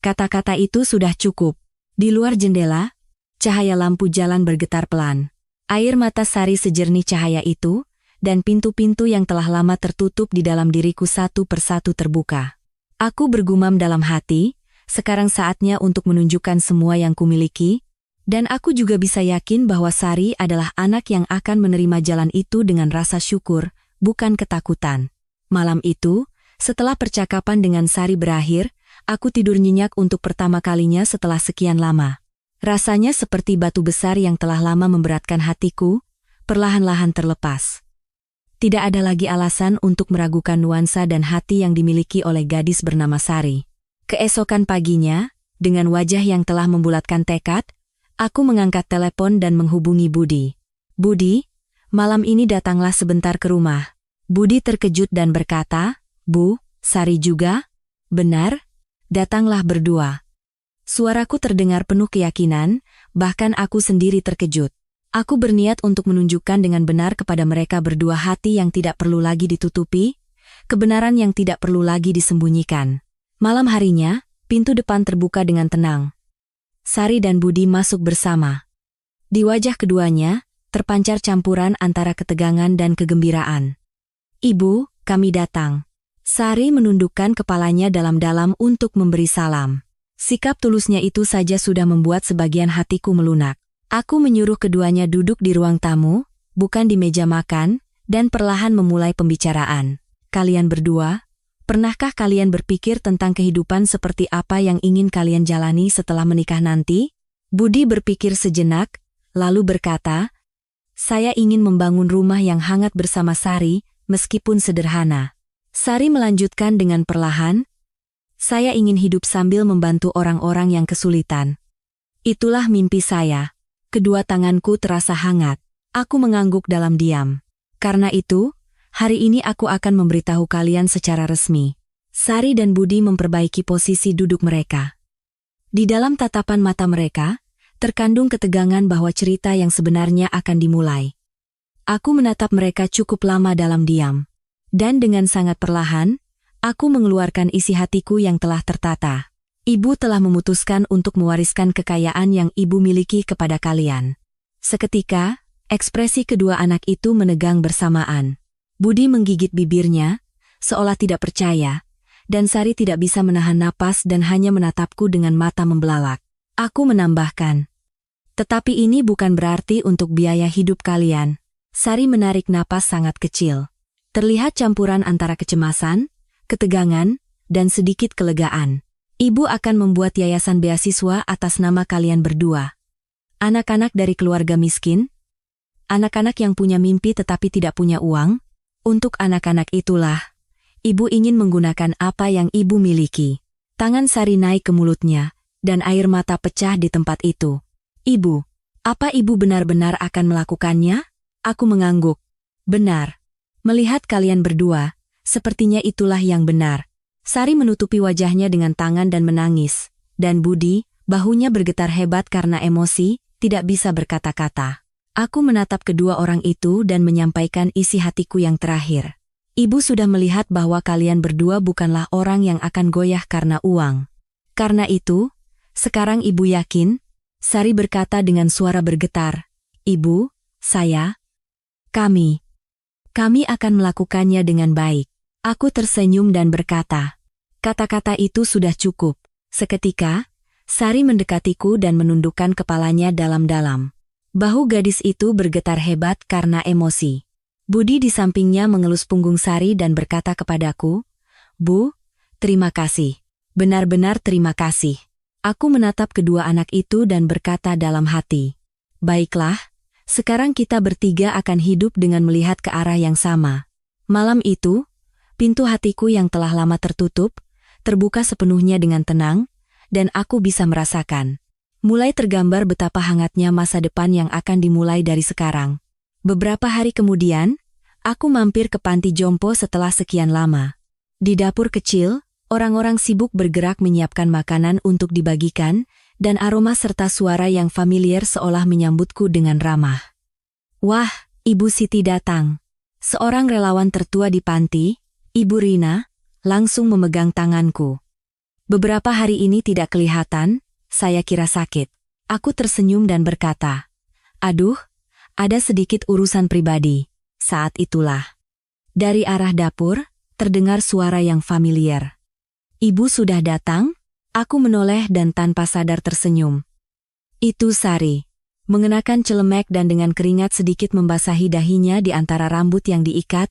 Kata-kata itu sudah cukup. Di luar jendela, cahaya lampu jalan bergetar pelan. Air mata Sari sejernih cahaya itu, dan pintu-pintu yang telah lama tertutup di dalam diriku satu persatu terbuka. Aku bergumam dalam hati, sekarang saatnya untuk menunjukkan semua yang kumiliki, dan aku juga bisa yakin bahwa Sari adalah anak yang akan menerima jalan itu dengan rasa syukur, bukan ketakutan. Malam itu, setelah percakapan dengan Sari berakhir, aku tidur nyenyak untuk pertama kalinya setelah sekian lama. Rasanya seperti batu besar yang telah lama memberatkan hatiku, perlahan-lahan terlepas. Tidak ada lagi alasan untuk meragukan nuansa dan hati yang dimiliki oleh gadis bernama Sari. Keesokan paginya, dengan wajah yang telah membulatkan tekad, aku mengangkat telepon dan menghubungi Budi. "Budi, malam ini datanglah sebentar ke rumah. Budi terkejut dan berkata, "Bu, Sari juga? Benar? Datanglah berdua." Suaraku terdengar penuh keyakinan, bahkan aku sendiri terkejut. Aku berniat untuk menunjukkan dengan benar kepada mereka berdua hati yang tidak perlu lagi ditutupi, kebenaran yang tidak perlu lagi disembunyikan. Malam harinya, pintu depan terbuka dengan tenang. Sari dan Budi masuk bersama. Di wajah keduanya, terpancar campuran antara ketegangan dan kegembiraan. "Ibu, kami datang." Sari menundukkan kepalanya dalam-dalam untuk memberi salam. Sikap tulusnya itu saja sudah membuat sebagian hatiku melunak. Aku menyuruh keduanya duduk di ruang tamu, bukan di meja makan, dan perlahan memulai pembicaraan. "Kalian berdua, pernahkah kalian berpikir tentang kehidupan seperti apa yang ingin kalian jalani setelah menikah nanti?" Budi berpikir sejenak, lalu berkata, "Saya ingin membangun rumah yang hangat bersama Sari, meskipun sederhana." Sari melanjutkan dengan perlahan, "Saya ingin hidup sambil membantu orang-orang yang kesulitan. Itulah mimpi saya." Kedua tanganku terasa hangat. Aku mengangguk dalam diam. "Karena itu, hari ini aku akan memberitahu kalian secara resmi." Sari dan Budi memperbaiki posisi duduk mereka. Di dalam tatapan mata mereka, terkandung ketegangan bahwa cerita yang sebenarnya akan dimulai. Aku menatap mereka cukup lama dalam diam. Dan dengan sangat perlahan, aku mengeluarkan isi hatiku yang telah tertata. "Ibu telah memutuskan untuk mewariskan kekayaan yang ibu miliki kepada kalian." Seketika, ekspresi kedua anak itu menegang bersamaan. Budi menggigit bibirnya, seolah tidak percaya, dan Sari tidak bisa menahan napas dan hanya menatapku dengan mata membelalak. Aku menambahkan, "Tetapi ini bukan berarti untuk biaya hidup kalian." Sari menarik napas sangat kecil. Terlihat campuran antara kecemasan, ketegangan, dan sedikit kelegaan. "Ibu akan membuat yayasan beasiswa atas nama kalian berdua. Anak-anak dari keluarga miskin, anak-anak yang punya mimpi tetapi tidak punya uang, untuk anak-anak itulah, ibu ingin menggunakan apa yang ibu miliki." Tangan Sari naik ke mulutnya, dan air mata pecah di tempat itu. "Ibu, apa ibu benar-benar akan melakukannya?" Aku mengangguk. "Benar. Melihat kalian berdua, sepertinya itulah yang benar." Sari menutupi wajahnya dengan tangan dan menangis, dan Budi, bahunya bergetar hebat karena emosi, tidak bisa berkata-kata. Aku menatap kedua orang itu dan menyampaikan isi hatiku yang terakhir. "Ibu sudah melihat bahwa kalian berdua bukanlah orang yang akan goyah karena uang. Karena itu, sekarang ibu yakin?" Sari berkata dengan suara bergetar, "Ibu, kami akan melakukannya dengan baik." Aku tersenyum dan berkata, "Kata-kata itu sudah cukup." Seketika, Sari mendekatiku dan menundukkan kepalanya dalam-dalam. Bahu gadis itu bergetar hebat karena emosi. Budi di sampingnya mengelus punggung Sari dan berkata kepadaku, "Bu, terima kasih. Benar-benar terima kasih." Aku menatap kedua anak itu dan berkata dalam hati, "Baiklah, sekarang kita bertiga akan hidup dengan melihat ke arah yang sama." Malam itu, pintu hatiku yang telah lama tertutup, terbuka sepenuhnya dengan tenang, dan aku bisa merasakan. Mulai tergambar betapa hangatnya masa depan yang akan dimulai dari sekarang. Beberapa hari kemudian, aku mampir ke panti jompo setelah sekian lama. Di dapur kecil, orang-orang sibuk bergerak menyiapkan makanan untuk dibagikan, dan aroma serta suara yang familiar seolah menyambutku dengan ramah. "Wah, Ibu Siti datang." Seorang relawan tertua di panti, Ibu Rina, langsung memegang tanganku. "Beberapa hari ini tidak kelihatan, saya kira sakit." Aku tersenyum dan berkata, "Aduh, ada sedikit urusan pribadi." Saat itulah, dari arah dapur, terdengar suara yang familiar. "Ibu sudah datang?" Aku menoleh dan tanpa sadar tersenyum. Itu Sari. Mengenakan celemek dan dengan keringat sedikit membasahi dahinya di antara rambut yang diikat,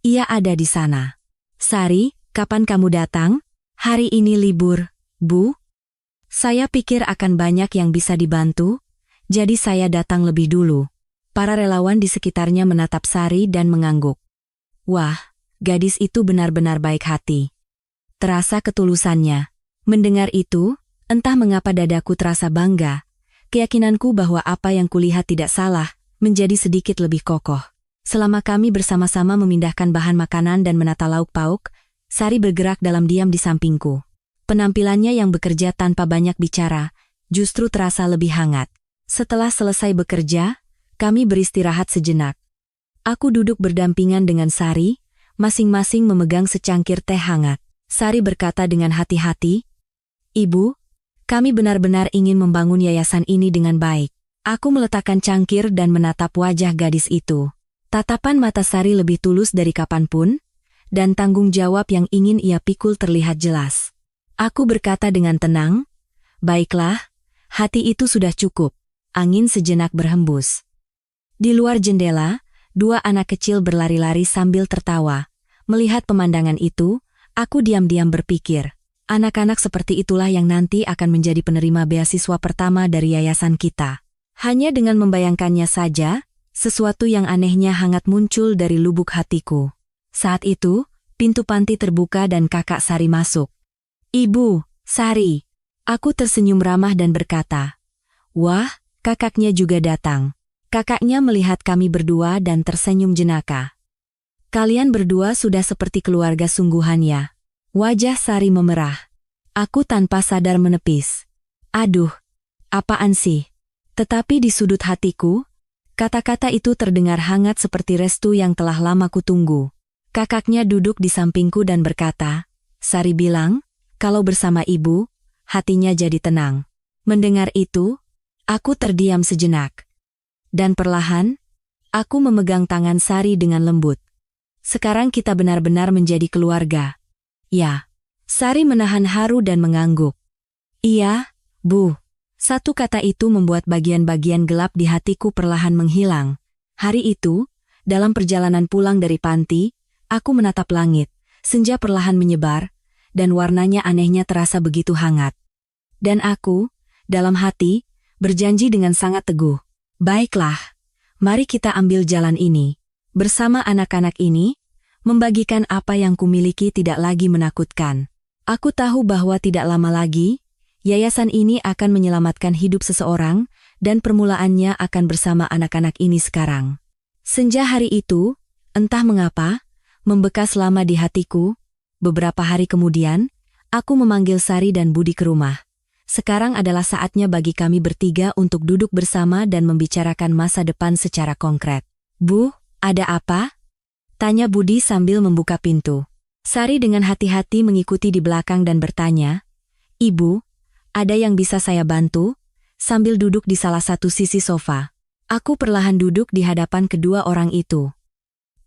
ia ada di sana. "Sari, kapan kamu datang?" "Hari ini libur, Bu. Saya pikir akan banyak yang bisa dibantu, jadi saya datang lebih dulu." Para relawan di sekitarnya menatap Sari dan mengangguk. Wah, gadis itu benar-benar baik hati. Terasa ketulusannya. Mendengar itu, entah mengapa dadaku terasa bangga. Keyakinanku bahwa apa yang kulihat tidak salah, menjadi sedikit lebih kokoh. Selama kami bersama-sama memindahkan bahan makanan dan menata lauk pauk, Sari bergerak dalam diam di sampingku. Penampilannya yang bekerja tanpa banyak bicara, justru terasa lebih hangat. Setelah selesai bekerja, kami beristirahat sejenak. Aku duduk berdampingan dengan Sari, masing-masing memegang secangkir teh hangat. Sari berkata dengan hati-hati, "Ibu, kami benar-benar ingin membangun yayasan ini dengan baik." Aku meletakkan cangkir dan menatap wajah gadis itu. Tatapan mata Sari lebih tulus dari kapanpun, dan tanggung jawab yang ingin ia pikul terlihat jelas. Aku berkata dengan tenang, "Baiklah, hati itu sudah cukup." Angin sejenak berhembus. Di luar jendela, dua anak kecil berlari-lari sambil tertawa. Melihat pemandangan itu, aku diam-diam berpikir, anak-anak seperti itulah yang nanti akan menjadi penerima beasiswa pertama dari yayasan kita. Hanya dengan membayangkannya saja, sesuatu yang anehnya hangat muncul dari lubuk hatiku. Saat itu, pintu panti terbuka dan kakak Sari masuk. "Ibu, Sari." Aku tersenyum ramah dan berkata, "Wah, kakaknya juga datang." Kakaknya melihat kami berdua dan tersenyum jenaka. "Kalian berdua sudah seperti keluarga sungguhan ya." Wajah Sari memerah. Aku tanpa sadar menepis. "Aduh, apaan sih?" Tetapi di sudut hatiku, kata-kata itu terdengar hangat seperti restu yang telah lama kutunggu. Kakaknya duduk di sampingku dan berkata, "Sari bilang, kalau bersama ibu, hatinya jadi tenang." Mendengar itu, aku terdiam sejenak. Dan perlahan, aku memegang tangan Sari dengan lembut. "Sekarang kita benar-benar menjadi keluarga." "Ya." Sari menahan haru dan mengangguk. "Iya, Bu." Satu kata itu membuat bagian-bagian gelap di hatiku perlahan menghilang. Hari itu, dalam perjalanan pulang dari panti, aku menatap langit. Senja perlahan menyebar, dan warnanya anehnya terasa begitu hangat. Dan aku, dalam hati, berjanji dengan sangat teguh. "Baiklah, mari kita ambil jalan ini. Bersama anak-anak ini, membagikan apa yang kumiliki tidak lagi menakutkan." Aku tahu bahwa tidak lama lagi, yayasan ini akan menyelamatkan hidup seseorang, dan permulaannya akan bersama anak-anak ini sekarang. Senja hari itu, entah mengapa, membekas lama di hatiku. Beberapa hari kemudian, aku memanggil Sari dan Budi ke rumah. Sekarang adalah saatnya bagi kami bertiga untuk duduk bersama dan membicarakan masa depan secara konkret. "Bu, ada apa?" tanya Budi sambil membuka pintu. Sari dengan hati-hati mengikuti di belakang dan bertanya, "Ibu, ada yang bisa saya bantu?" Sambil duduk di salah satu sisi sofa. Aku perlahan duduk di hadapan kedua orang itu.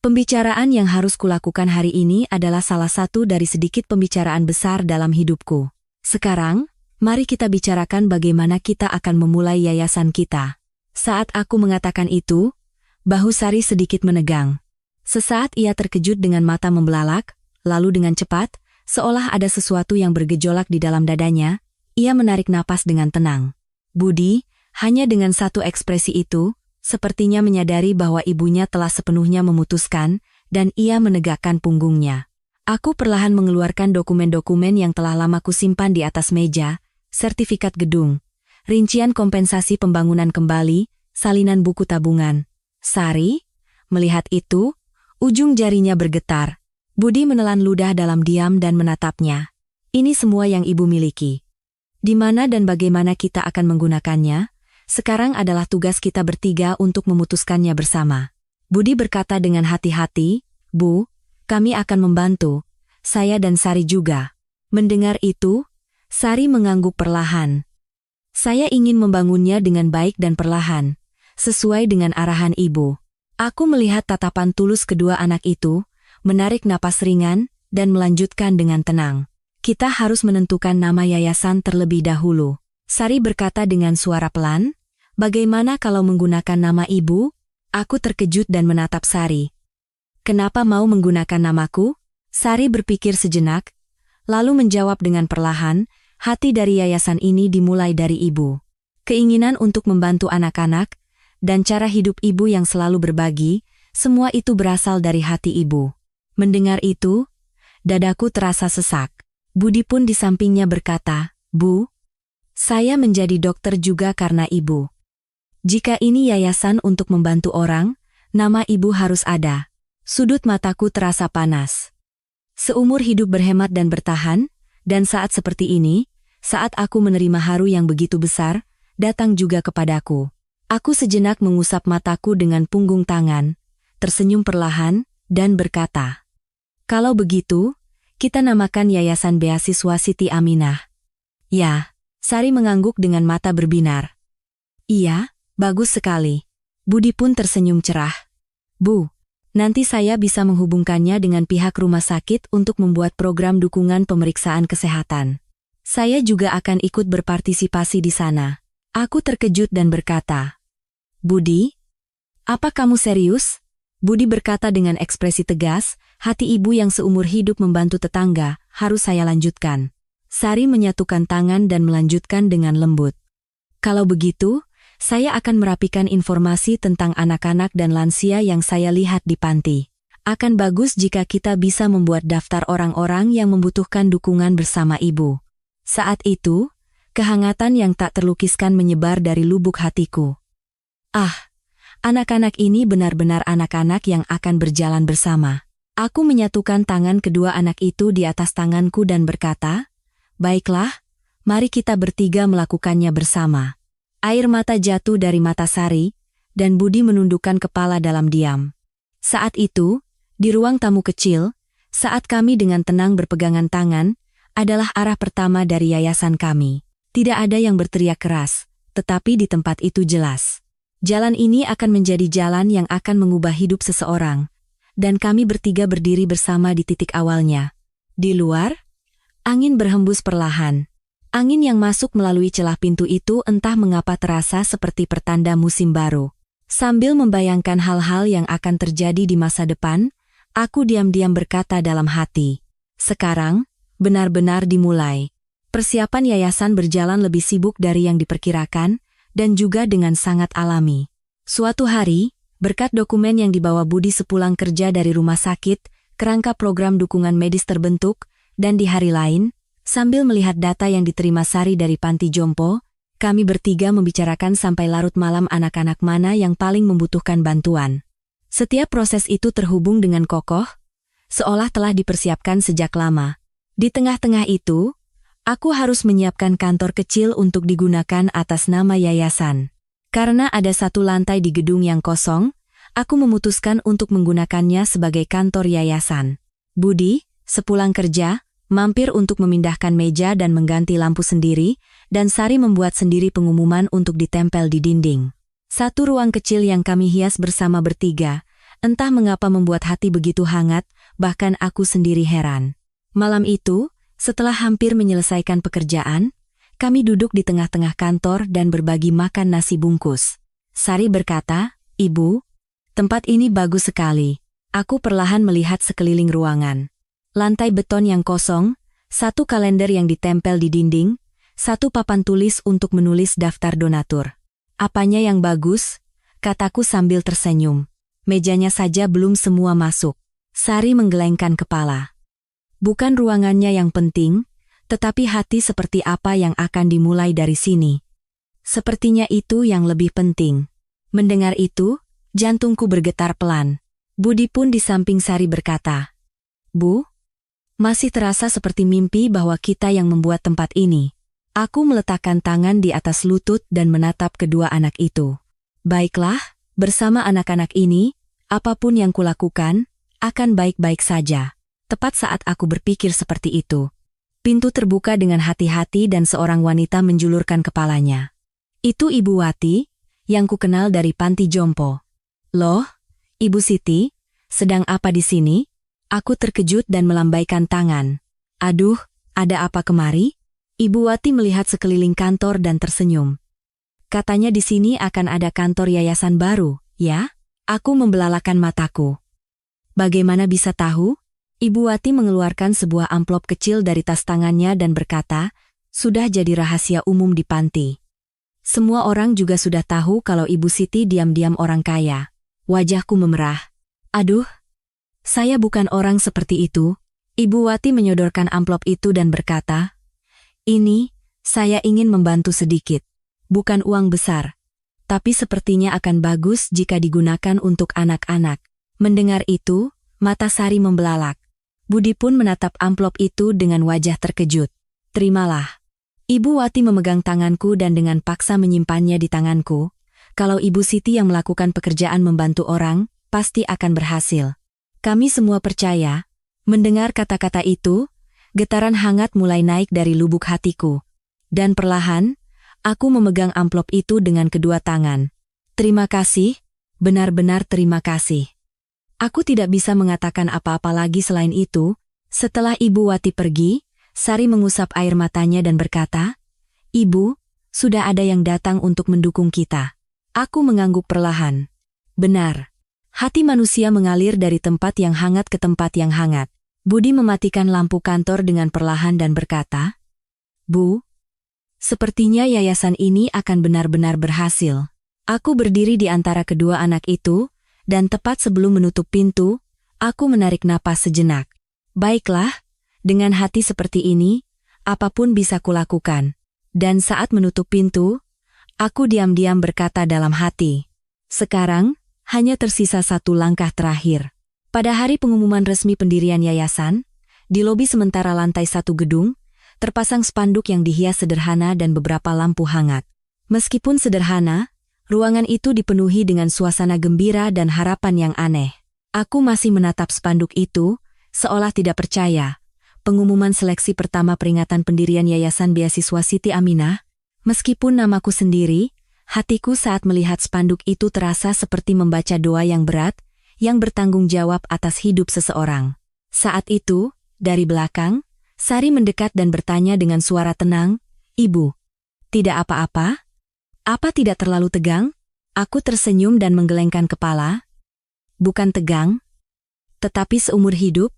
Pembicaraan yang harus kulakukan hari ini adalah salah satu dari sedikit pembicaraan besar dalam hidupku. Sekarang, mari kita bicarakan bagaimana kita akan memulai yayasan kita. Saat aku mengatakan itu, bahu Sari sedikit menegang. Sesaat ia terkejut dengan mata membelalak, lalu dengan cepat, seolah ada sesuatu yang bergejolak di dalam dadanya, ia menarik napas dengan tenang. Budi, hanya dengan satu ekspresi itu, sepertinya menyadari bahwa ibunya telah sepenuhnya memutuskan, dan ia menegakkan punggungnya. Aku perlahan mengeluarkan dokumen-dokumen yang telah lama kusimpan di atas meja, sertifikat gedung, rincian kompensasi pembangunan kembali, salinan buku tabungan. Sari, melihat itu, ujung jarinya bergetar. Budi menelan ludah dalam diam dan menatapnya. "Ini semua yang ibu miliki. Di mana dan bagaimana kita akan menggunakannya, sekarang adalah tugas kita bertiga untuk memutuskannya bersama." Budi berkata dengan hati-hati, "Bu, kami akan membantu, saya dan Sari juga." Mendengar itu, Sari mengangguk perlahan. "Saya ingin membangunnya dengan baik dan perlahan, sesuai dengan arahan ibu." Aku melihat tatapan tulus kedua anak itu, menarik napas ringan, dan melanjutkan dengan tenang. "Kita harus menentukan nama yayasan terlebih dahulu." Sari berkata dengan suara pelan, "Bagaimana kalau menggunakan nama ibu?" Aku terkejut dan menatap Sari. "Kenapa mau menggunakan namaku?" Sari berpikir sejenak, lalu menjawab dengan perlahan, "Hati dari yayasan ini dimulai dari ibu. Keinginan untuk membantu anak-anak, dan cara hidup ibu yang selalu berbagi, semua itu berasal dari hati ibu." Mendengar itu, dadaku terasa sesak. Budi pun di sampingnya berkata, "Bu, saya menjadi dokter juga karena ibu. Jika ini yayasan untuk membantu orang, Nama ibu harus ada. Sudut mataku terasa panas. Seumur hidup berhemat dan bertahan, dan saat seperti ini, saat aku menerima haru yang begitu besar, datang juga kepadaku. Aku sejenak mengusap mataku dengan punggung tangan, tersenyum perlahan, dan berkata, "Kalau begitu, kita namakan Yayasan Beasiswa Siti Aminah." "Ya," Sari mengangguk dengan mata berbinar. "Iya, bagus sekali." Budi pun tersenyum cerah. "Bu, nanti saya bisa menghubungkannya dengan pihak rumah sakit untuk membuat program dukungan pemeriksaan kesehatan. Saya juga akan ikut berpartisipasi di sana." Aku terkejut dan berkata, "Budi, apa kamu serius?" Budi berkata dengan ekspresi tegas, "Hati ibu yang seumur hidup membantu tetangga, harus saya lanjutkan." Sari menyatukan tangan dan melanjutkan dengan lembut. "Kalau begitu, saya akan merapikan informasi tentang anak-anak dan lansia yang saya lihat di panti. Akan bagus jika kita bisa membuat daftar orang-orang yang membutuhkan dukungan bersama ibu." Saat itu, kehangatan yang tak terlukiskan menyebar dari lubuk hatiku. Anak-anak ini benar-benar anak-anak yang akan berjalan bersama. Aku menyatukan tangan kedua anak itu di atas tanganku dan berkata, "Baiklah, mari kita bertiga melakukannya bersama." Air mata jatuh dari mata Sari, dan Budi menundukkan kepala dalam diam. Saat itu, di ruang tamu kecil, saat kami dengan tenang berpegangan tangan, adalah arah pertama dari yayasan kami. Tidak ada yang berteriak keras, tetapi di tempat itu jelas. Jalan ini akan menjadi jalan yang akan mengubah hidup seseorang, dan kami bertiga berdiri bersama di titik awalnya. Di luar, angin berhembus perlahan. Angin yang masuk melalui celah pintu itu entah mengapa terasa seperti pertanda musim baru. Sambil membayangkan hal-hal yang akan terjadi di masa depan, aku diam-diam berkata dalam hati, "Sekarang, benar-benar dimulai." Persiapan yayasan berjalan lebih sibuk dari yang diperkirakan, dan juga dengan sangat alami. Suatu hari, berkat dokumen yang dibawa Budi sepulang kerja dari rumah sakit, kerangka program dukungan medis terbentuk, dan di hari lain, sambil melihat data yang diterima Sari dari panti jompo, kami bertiga membicarakan sampai larut malam anak-anak mana yang paling membutuhkan bantuan. Setiap proses itu terhubung dengan kokoh, seolah telah dipersiapkan sejak lama. Di tengah-tengah itu, aku harus menyiapkan kantor kecil untuk digunakan atas nama yayasan. Karena ada satu lantai di gedung yang kosong, aku memutuskan untuk menggunakannya sebagai kantor yayasan. Budi, sepulang kerja, mampir untuk memindahkan meja dan mengganti lampu sendiri, dan Sari membuat sendiri pengumuman untuk ditempel di dinding. Satu ruang kecil yang kami hias bersama bertiga, entah mengapa membuat hati begitu hangat, bahkan aku sendiri heran. Malam itu, setelah hampir menyelesaikan pekerjaan, kami duduk di tengah-tengah kantor dan berbagi makan nasi bungkus. Sari berkata, "Ibu, tempat ini bagus sekali." Aku perlahan melihat sekeliling ruangan. Lantai beton yang kosong, satu kalender yang ditempel di dinding, satu papan tulis untuk menulis daftar donatur. "Apanya yang bagus?" kataku sambil tersenyum. "Mejanya saja belum semua masuk." Sari menggelengkan kepala. "Bukan ruangannya yang penting, tetapi hati seperti apa yang akan dimulai dari sini. Sepertinya itu yang lebih penting." Mendengar itu, jantungku bergetar pelan. Budi pun di samping Sari berkata, "Bu, masih terasa seperti mimpi bahwa kita yang membuat tempat ini." Aku meletakkan tangan di atas lutut dan menatap kedua anak itu. "Baiklah, bersama anak-anak ini, apapun yang kulakukan, akan baik-baik saja." Tepat saat aku berpikir seperti itu, pintu terbuka dengan hati-hati dan seorang wanita menjulurkan kepalanya. Itu Ibu Wati, yang kukenal dari panti jompo. "Loh, Ibu Siti, sedang apa di sini?" Aku terkejut dan melambaikan tangan. "Aduh, ada apa kemari?" Ibu Wati melihat sekeliling kantor dan tersenyum. "Katanya di sini akan ada kantor yayasan baru, ya?" Aku membelalakan mataku. "Bagaimana bisa tahu?" Ibu Wati mengeluarkan sebuah amplop kecil dari tas tangannya dan berkata, "Sudah jadi rahasia umum di panti. Semua orang juga sudah tahu kalau Ibu Siti diam-diam orang kaya." Wajahku memerah. "Aduh, saya bukan orang seperti itu." Ibu Wati menyodorkan amplop itu dan berkata, "Ini, saya ingin membantu sedikit. Bukan uang besar, tapi sepertinya akan bagus jika digunakan untuk anak-anak. Mendengar itu, mata Sari membelalak. Budi pun menatap amplop itu dengan wajah terkejut. Terimalah. Ibu Wati memegang tanganku dan dengan paksa menyimpannya di tanganku. Kalau Ibu Siti yang melakukan pekerjaan membantu orang, pasti akan berhasil. Kami semua percaya. Mendengar kata-kata itu, getaran hangat mulai naik dari lubuk hatiku. Dan perlahan, aku memegang amplop itu dengan kedua tangan. Terima kasih, benar-benar terima kasih. Aku tidak bisa mengatakan apa-apa lagi selain itu. Setelah Ibu Wati pergi, Sari mengusap air matanya dan berkata, "Ibu, sudah ada yang datang untuk mendukung kita." Aku mengangguk perlahan. Benar. Hati manusia mengalir dari tempat yang hangat ke tempat yang hangat. Budi mematikan lampu kantor dengan perlahan dan berkata, "Bu, sepertinya yayasan ini akan benar-benar berhasil." Aku berdiri di antara kedua anak itu, dan tepat sebelum menutup pintu, aku menarik napas sejenak. Baiklah, dengan hati seperti ini, apapun bisa kulakukan. Dan saat menutup pintu, aku diam-diam berkata dalam hati, sekarang, hanya tersisa satu langkah terakhir. Pada hari pengumuman resmi pendirian yayasan, di lobi sementara lantai 1 gedung, terpasang spanduk yang dihias sederhana dan beberapa lampu hangat. Meskipun sederhana, ruangan itu dipenuhi dengan suasana gembira dan harapan yang aneh. Aku masih menatap spanduk itu, seolah tidak percaya. Pengumuman seleksi pertama peringatan pendirian Yayasan Beasiswa Siti Aminah, meskipun namaku sendiri, hatiku saat melihat spanduk itu terasa seperti membaca doa yang berat, yang bertanggung jawab atas hidup seseorang. Saat itu, dari belakang, Sari mendekat dan bertanya dengan suara tenang, "Ibu, tidak apa-apa? Apa tidak terlalu tegang?" Aku tersenyum dan menggelengkan kepala. Bukan tegang, tetapi seumur hidup,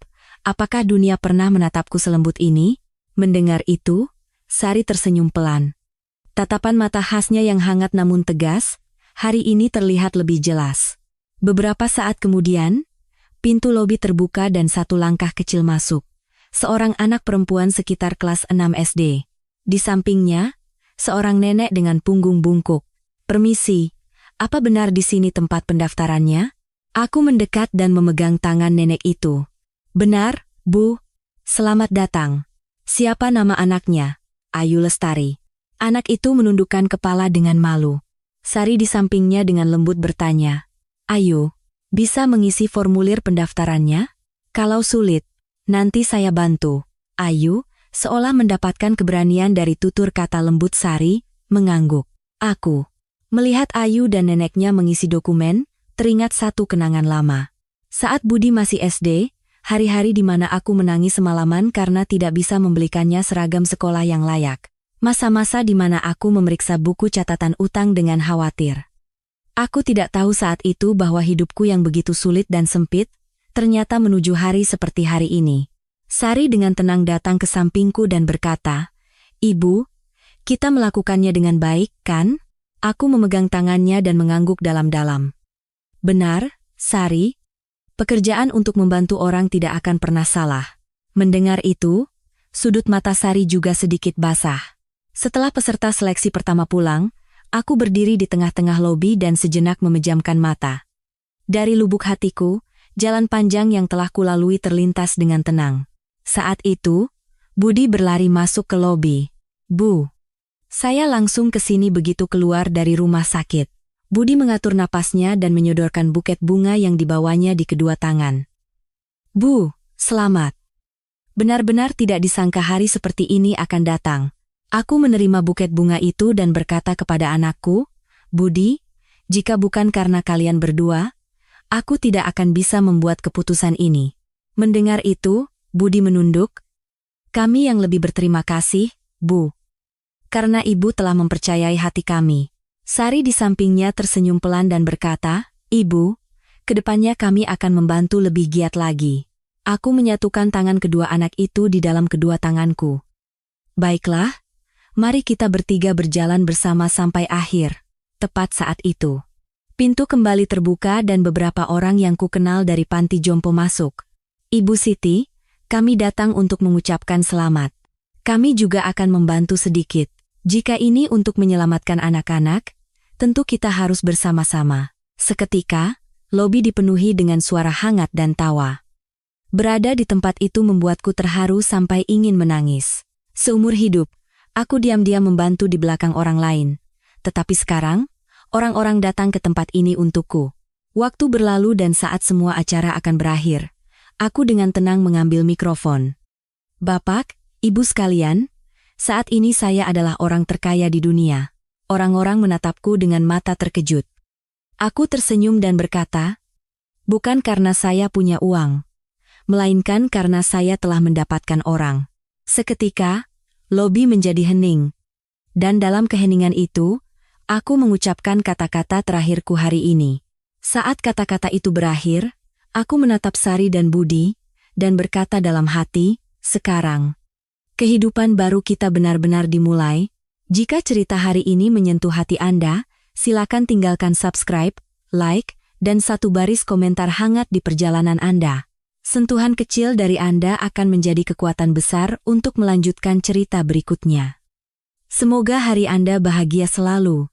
apakah dunia pernah menatapku selembut ini? Mendengar itu, Sari tersenyum pelan. Tatapan mata khasnya yang hangat namun tegas, hari ini terlihat lebih jelas. Beberapa saat kemudian, pintu lobi terbuka dan satu langkah kecil masuk. Seorang anak perempuan sekitar kelas 6 SD. Di sampingnya, seorang nenek dengan punggung bungkuk. "Permisi, apa benar di sini tempat pendaftarannya?" Aku mendekat dan memegang tangan nenek itu. "Benar, Bu. Selamat datang." "Siapa nama anaknya?" "Ayu Lestari." Anak itu menundukkan kepala dengan malu. Sari di sampingnya dengan lembut bertanya, "Ayu, bisa mengisi formulir pendaftarannya? Kalau sulit, nanti saya bantu." Ayu, seolah mendapatkan keberanian dari tutur kata lembut Sari, mengangguk. Aku melihat Ayu dan neneknya mengisi dokumen, teringat satu kenangan lama. Saat Budi masih SD, hari-hari di mana aku menangis semalaman karena tidak bisa membelikannya seragam sekolah yang layak. Masa-masa di mana aku memeriksa buku catatan utang dengan khawatir. Aku tidak tahu saat itu bahwa hidupku yang begitu sulit dan sempit, ternyata menuju hari seperti hari ini. Sari dengan tenang datang ke sampingku dan berkata, "Ibu, kita melakukannya dengan baik, kan?" Aku memegang tangannya dan mengangguk dalam-dalam. "Benar, Sari. Pekerjaan untuk membantu orang tidak akan pernah salah." Mendengar itu, sudut mata Sari juga sedikit basah. Setelah peserta seleksi pertama pulang, aku berdiri di tengah-tengah lobi dan sejenak memejamkan mata. Dari lubuk hatiku, jalan panjang yang telah kulalui terlintas dengan tenang. Saat itu, Budi berlari masuk ke lobi. "Bu." Saya langsung ke sini begitu keluar dari rumah sakit. Budi mengatur napasnya dan menyodorkan buket bunga yang dibawanya di kedua tangan. "Bu, selamat. Benar-benar tidak disangka hari seperti ini akan datang." Aku menerima buket bunga itu dan berkata kepada anakku, "Budi, jika bukan karena kalian berdua, aku tidak akan bisa membuat keputusan ini." Mendengar itu, Budi menunduk. "Kami yang lebih berterima kasih, Bu. Karena Ibu telah mempercayai hati kami." Sari di sampingnya tersenyum pelan dan berkata, "Ibu, kedepannya kami akan membantu lebih giat lagi." Aku menyatukan tangan kedua anak itu di dalam kedua tanganku. "Baiklah, mari kita bertiga berjalan bersama sampai akhir." Tepat saat itu, pintu kembali terbuka dan beberapa orang yang kukenal dari panti jompo masuk. "Ibu Siti, kami datang untuk mengucapkan selamat. Kami juga akan membantu sedikit. Jika ini untuk menyelamatkan anak-anak, tentu kita harus bersama-sama. Seketika, lobi dipenuhi dengan suara hangat dan tawa. Berada di tempat itu membuatku terharu sampai ingin menangis. Seumur hidup, aku diam-diam membantu di belakang orang lain. Tetapi sekarang, orang-orang datang ke tempat ini untukku. Waktu berlalu dan saat semua acara akan berakhir, aku dengan tenang mengambil mikrofon. Bapak, Ibu sekalian, saat ini saya adalah orang terkaya di dunia. Orang-orang menatapku dengan mata terkejut. Aku tersenyum dan berkata, bukan karena saya punya uang, melainkan karena saya telah mendapatkan orang. Seketika, lobi menjadi hening. Dan dalam keheningan itu, aku mengucapkan kata-kata terakhirku hari ini. Saat kata-kata itu berakhir, aku menatap Sari dan Budi, dan berkata dalam hati, sekarang, kehidupan baru kita benar-benar dimulai. Jika cerita hari ini menyentuh hati Anda, silakan tinggalkan subscribe, like, dan satu baris komentar hangat di perjalanan Anda. Sentuhan kecil dari Anda akan menjadi kekuatan besar untuk melanjutkan cerita berikutnya. Semoga hari Anda bahagia selalu.